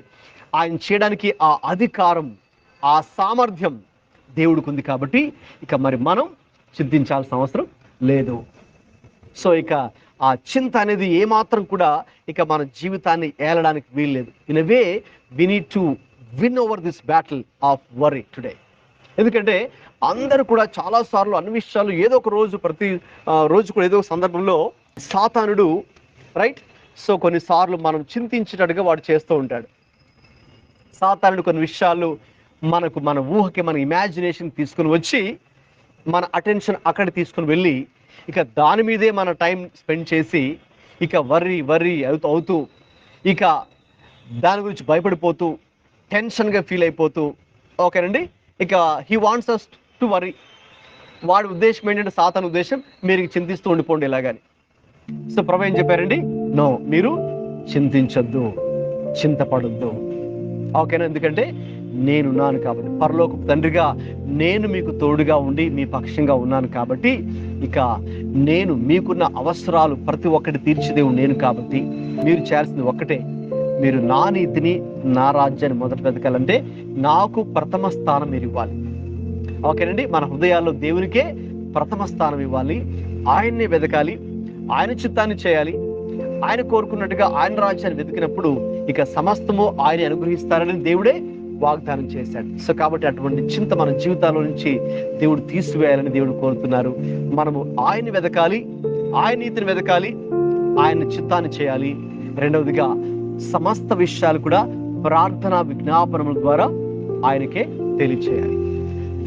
ఆయన చేయడానికి ఆ అధికారం ఆ సామర్థ్యం దేవుడికి ఉంది కాబట్టి ఇక మరి మనం చింతించాల్సిన అవసరం లేదు. సో ఇక ఆ చింత అనేది ఏమాత్రం కూడా ఇక మన జీవితాన్ని ఏలడానికి వీల్లేదు. In a way we need to win over this battle of worry today. ఎందుకంటే అందరూ కూడా చాలాసార్లు అన్ని విషయాలు ఏదో ఒక రోజు ప్రతి రోజు కూడా ఏదో ఒక సందర్భంలో సాతానుడు రైట్ సో కొన్నిసార్లు మనం చింతించేటట్టుగా వాడు చేస్తూ ఉంటాడు. సాతానుడు కొన్ని విషయాలు మనకు మన ఊహకి మన ఇమాజినేషన్ తీసుకుని వచ్చి మన అటెన్షన్ అక్కడ తీసుకుని వెళ్ళి ఇక దాని మీదే మన టైం స్పెండ్ చేసి ఇక వర్రీ అవుతూ ఇక దాని గురించి భయపడిపోతూ టెన్షన్గా ఫీల్ అయిపోతూ ఓకేనండి ఇక he wants us to worry. వాడి ఉద్దేశం ఏంటంటే సాతాను ఉద్దేశం మీరు చింతిస్తూ ఉండిపోండి ఇలాగని. సో ప్రభు ఏం చెప్పారండి? నో, మీరు చింతించొద్దు, చింతపడొద్దు. ఓకేనా? ఎందుకంటే నేనున్నాను కాబట్టి, పరలోకపు తండ్రిగా నేను మీకు తోడుగా ఉండి మీ పక్షంగా ఉన్నాను కాబట్టి ఇక నేను మీకున్న అవసరాలు ప్రతి ఒక్కటి తీర్చిదేవు నేను కాబట్టి మీరు చేయాల్సింది ఒక్కటే, మీరు నా నీతిని నా రాజ్యాన్ని మొదట వెతకాలంటే నాకు ప్రథమ స్థానం మీరు ఇవ్వాలి. ఓకేనండి, మన హృదయాల్లో దేవునికే ప్రథమ స్థానం ఇవ్వాలి, ఆయన్నే వెతకాలి, ఆయన చిత్తాన్ని చేయాలి. ఆయన కోరుకున్నట్టుగా ఆయన రాజ్యాన్ని వెతికినప్పుడు ఇక సమస్తము ఆయన అనుగ్రహిస్తారని దేవుడే వాగ్దానం చేశాడు. సో కాబట్టి అటువంటి చింత మన జీవితాల నుంచి దేవుడు తీసివేయాలని దేవుడు కోరుతున్నారు. మనము ఆయన్ని వెతకాలి, ఆయన నీతిని వెతకాలి, ఆయన చిత్తాన్ని చేయాలి. రెండవదిగా సమస్త విషయాలు కూడా ప్రార్థన విజ్ఞాపనముల ద్వారా ఆయనకే తెలియచేయాలి.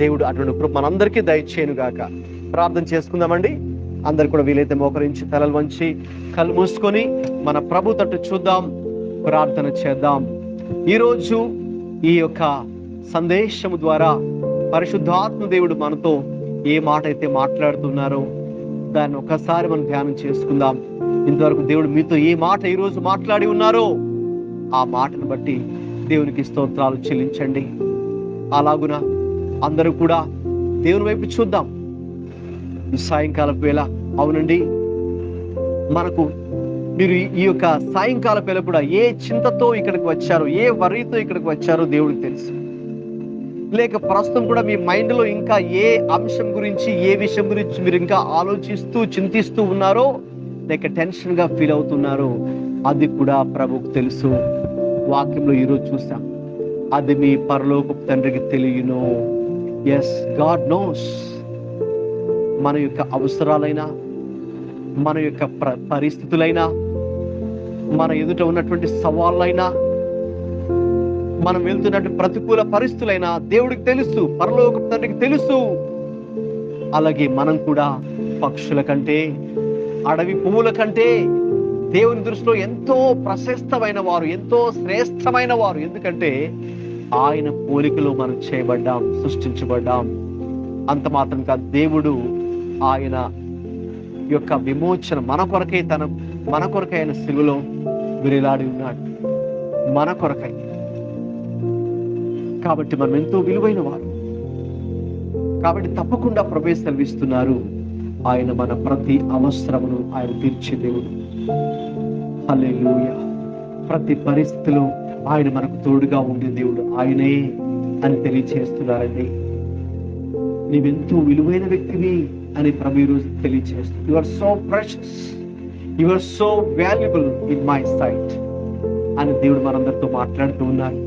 దేవుడు అటువంటి కృప మనందరికీ దయచేయను గాక. ప్రార్థన చేసుకుందామండి. అందరు కూడా వీలైతే మోకరించి తలలు వంచి కళ్ళు మూసుకొని మన ప్రభు తట్టు చూద్దాం, ప్రార్థన చేద్దాం. ఈరోజు ఈ యొక్క సందేశము ద్వారా పరిశుద్ధాత్మ దేవుడు మనతో ఏ మాట అయితే మాట్లాడుతున్నారో దాన్ని ఒకసారి మనం ధ్యానం చేసుకుందాం. ఇంతవరకు దేవుడు మీతో ఏ మాట ఈరోజు మాట్లాడి ఉన్నారో ఆ మాటను బట్టి దేవునికి స్తోత్రాలు చెల్లించండి. అలాగున అందరూ కూడా దేవుని వైపు చూద్దాం. సాయంకాలం వేళ అవునండి, మనకు మీరు ఈ యొక్క సాయంకాల వేళ కూడా ఏ చింతతో ఇక్కడికి వచ్చారో, ఏ వరితో ఇక్కడికి వచ్చారో దేవుడికి తెలుసు. లేక ప్రస్తుతం కూడా మీ మైండ్లో ఇంకా ఏ అంశం గురించి, ఏ విషయం గురించి మీరు ఇంకా ఆలోచిస్తూ చింతిస్తూ ఉన్నారో, లేక టెన్షన్గా ఫీల్ అవుతున్నారో, అది కూడా ప్రభువుకు తెలుసు. వాక్యంలో ఈరోజు చూసాం, అది మీ పరలోకపు తండ్రికి తెలియను. Yes, God knows. మన యొక్క అవసరాలైనా, మన యొక్క పరిస్థితులైనా, మన ఎదుట ఉన్నటువంటి సవాళ్ళైనా, మనం వెళ్తున్నటువంటి ప్రతికూల పరిస్థితులైనా దేవుడికి తెలుసు, పరలోకపు తండ్రికి తెలుసు. అలాగే మనం కూడా పక్షుల కంటే, అడవి పువ్వుల కంటే దేవుని దృష్టిలో ఎంతో ప్రశస్తమైన వారు, ఎంతో శ్రేష్టమైన వారు. ఎందుకంటే ఆయన పోలికలో మనం చేయబడ్డాం, సృష్టించబడ్డాం. అంత మాత్రం కాదు, దేవుడు ఆయన యొక్క విమోచన మన కొరకై ఆయన సిలువలో విరేలాడి ఉన్నాడు, మన కొరకై. కాబట్టి మనం ఎంతో విలువైన వారు. కాబట్టి తప్పకుండా ప్రభువే సెలవిస్తున్నారు, ఆయన మన ప్రతి అవసరమును ఆయన తీర్చే దేవుడు. హల్లెలూయా. ప్రతి పరిస్థితిలో ఆయన మనకు తోడుగా ఉండే దేవుడు ఆయనే అని తెలియచేస్తున్నారండి. నీవెంతో విలువైన వ్యక్తివి అని ప్రభు ఈరోజు తెలియచేస్తుంది. You are so precious, you are so valuable in my sight అని దేవుడు మనందరితో మాట్లాడుతూ ఉన్నారు.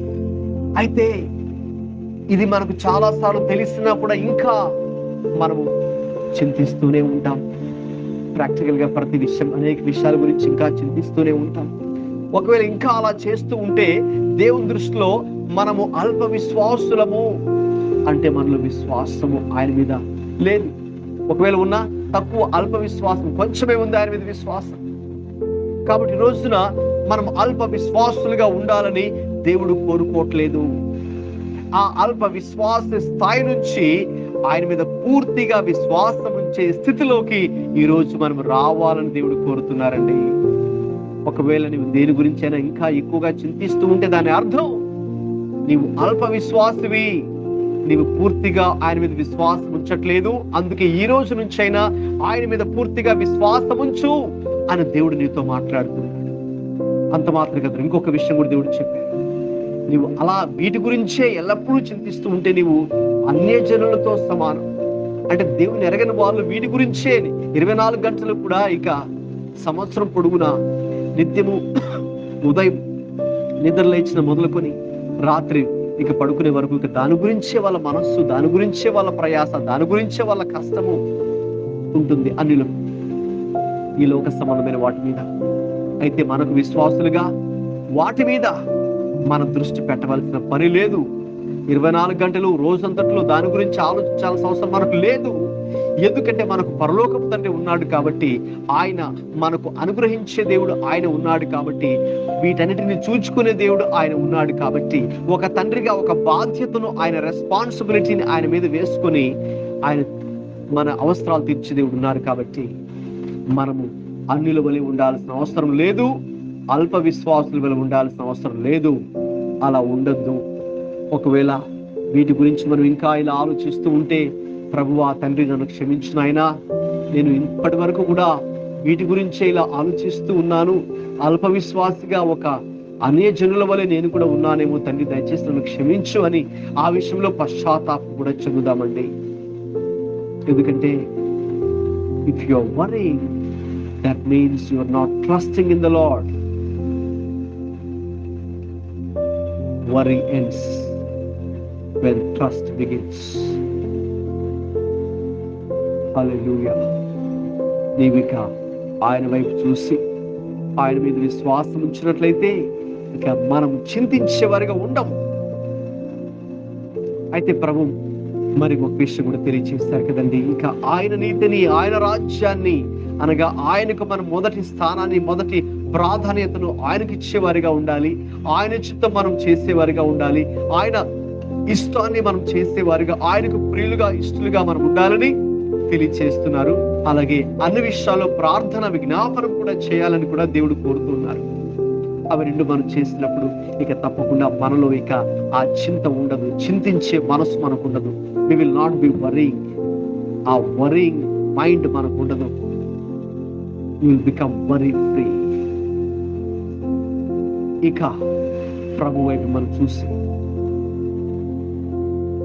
అయితే ఇది మనకు చాలా సార్లు తెలిసినా కూడా ఇంకా మనము చింతిస్తూనే ఉంటాం. ప్రాక్టికల్ గా ప్రతి విషయం, అనేక విషయాల గురించి ఇంకా చింతిస్తూనే ఉంటాం. ఒకవేళ ఇంకా అలా చేస్తూ ఉంటే దేవుని దృష్టిలో మనము అల్ప విశ్వాసులము, అంటే మనలో విశ్వాసము ఆయన మీద లేదు. ఒకవేళ ఉన్నా తక్కువ అల్ప విశ్వాసం, కొంచెమే ఉంది ఆయన మీద విశ్వాసం. కాబట్టి ఈ రోజున మనం అల్ప విశ్వాసులుగా ఉండాలని దేవుడు కోరుకోవట్లేదు. ఆ అల్ప విశ్వాస స్థాయి నుంచి ఆయన మీద పూర్తిగా విశ్వాసం ఉంచే స్థితిలోకి ఈ రోజు మనం రావాలని దేవుడు కోరుతున్నారండి. ఒకవేళ నీవు దేని గురించి అయినా ఇంకా ఎక్కువగా చింతిస్తూ ఉంటే దాని అర్థం నీవు అల్ప విశ్వాసవి, నీవు పూర్తిగా ఆయన మీద విశ్వాసం ఉంచట్లేదు. అందుకే ఈ రోజు నుంచి అయినా ఆయన మీద పూర్తిగా విశ్వాసం ఉంచు అని దేవుడు నీతో మాట్లాడుతున్నాడు. అంత మాత్రం కదా, ఇంకొక విషయం కూడా దేవుడు చెప్పాడు. నీవు అలా వీటి గురించే ఎల్లప్పుడూ చింతిస్తూ ఉంటే నీవు అన్యజనులతో సమానం. అంటే దేవుని ఎరగని వాళ్ళు వీటి గురించే 24 గంటలు కూడా, ఇక సంవత్సరం పొడుగునా నిత్యము ఉదయం నిద్ర లేచిన మొదలుకొని రాత్రి ఇక పడుకునే వరకు ఇక దాని గురించే వాళ్ళ మనస్సు, దాని గురించే వాళ్ళ ప్రయాస, దాని గురించే వాళ్ళ కష్టము ఉంటుంది అన్నిలో, ఈ లోక సంబంధమైన వాటి మీద. అయితే మనకు విశ్వాసులుగా వాటి మీద మన దృష్టి పెట్టవలసిన పని లేదు. 24 గంటలు రోజంతట్లో దాని గురించి ఆలోచించాల్సిన అవసరం మనకు లేదు. ఎందుకంటే మనకు పరలోకపు తండ్రి ఉన్నాడు కాబట్టి, ఆయన మనకు అనుగ్రహించే దేవుడు ఆయన ఉన్నాడు కాబట్టి, వీటన్నిటిని చూచుకునే దేవుడు ఆయన ఉన్నాడు కాబట్టి, ఒక తండ్రిగా ఒక బాధ్యతను, ఆయన రెస్పాన్సిబిలిటీని ఆయన మీద వేసుకొని ఆయన మన అవసరాలు తీర్చే దేవుడు ఉన్నారు కాబట్టి మనము అన్యుల వలె ఉండాల్సిన అవసరం లేదు, అల్ప విశ్వాసుల వలె ఉండాల్సిన అవసరం లేదు. అలా ఉండొద్దు. ఒకవేళ వీటి గురించి మనం ఇంకా ఇలా ఆలోచిస్తూ ఉంటే, ప్రభువా తండ్రి నన్ను క్షమించు నాయనా, నేను ఇప్పటి వరకు కూడా వీటి గురించే ఇలా ఆలోచిస్తూ ఉన్నాను, అల్ప విశ్వాసిగా ఒక అన్యజనుల వలె నేను కూడా ఉన్నానేమో తండ్రి, దయచేసి నన్ను క్షమించు అని ఆ విషయంలో పశ్చాత్తాపం కూడా చెందుదామండి. ఎందుకంటే if you are worrying, that means you are not trusting in the lord. Worry ends when trust begins. Hallelujah. నీవిక ఆయన వైపు చూసి ఆయన మీద విశ్వాసం ఉంచినట్లయితే ఇక మనం చింతించేవారిగా ఉండము. అయితే ప్రభు మరి ఒక విషయం కూడా తెలియజేస్తారు కదండి, ఇక ఆయన నీతిని, ఆయన రాజ్యాన్ని, అనగా ఆయనకు మనం మొదటి స్థానాన్ని, మొదటి ప్రాధాన్యతను ఆయనకి ఇచ్చేవారిగా ఉండాలి. ఆయన చిత్తం మనం చేసేవారిగా ఉండాలి. ఆయన ఇష్టాన్ని మనం చేసేవారిగా, ఆయనకు ప్రియులుగా, ఇష్టలుగా మనం ఉండాలని తెలియచేస్తున్నారు. అలాగే అన్ని విషయాల్లో ప్రార్థన, విజ్ఞాపనం కూడా చేయాలని కూడా దేవుడు కోరుతున్నారు. అవి రెండు మనం చేసినప్పుడు ఇక తప్పకుండా మనలో ఇక ఆ చింత ఉండదు, చింతించే మనసు మనకు ఉండదు. we will not be worrying. ఆ worrying మైండ్ మనకు ఉండదు. we will become worry free. ఇక ప్రభు వైపు మనం చూసి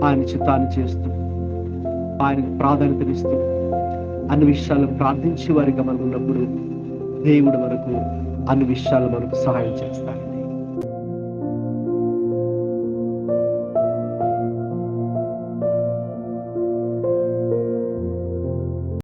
ఆయన చిత్తాన్ని చేస్తూ ఆయనకు ప్రాధాన్యతనిస్తూ అన్ని విషయాలు ప్రార్థించే వారిగా మనం ఉన్నప్పుడు దేవుడు మనకు అన్ని విషయాలు మనకు సహాయం చేస్తాడు.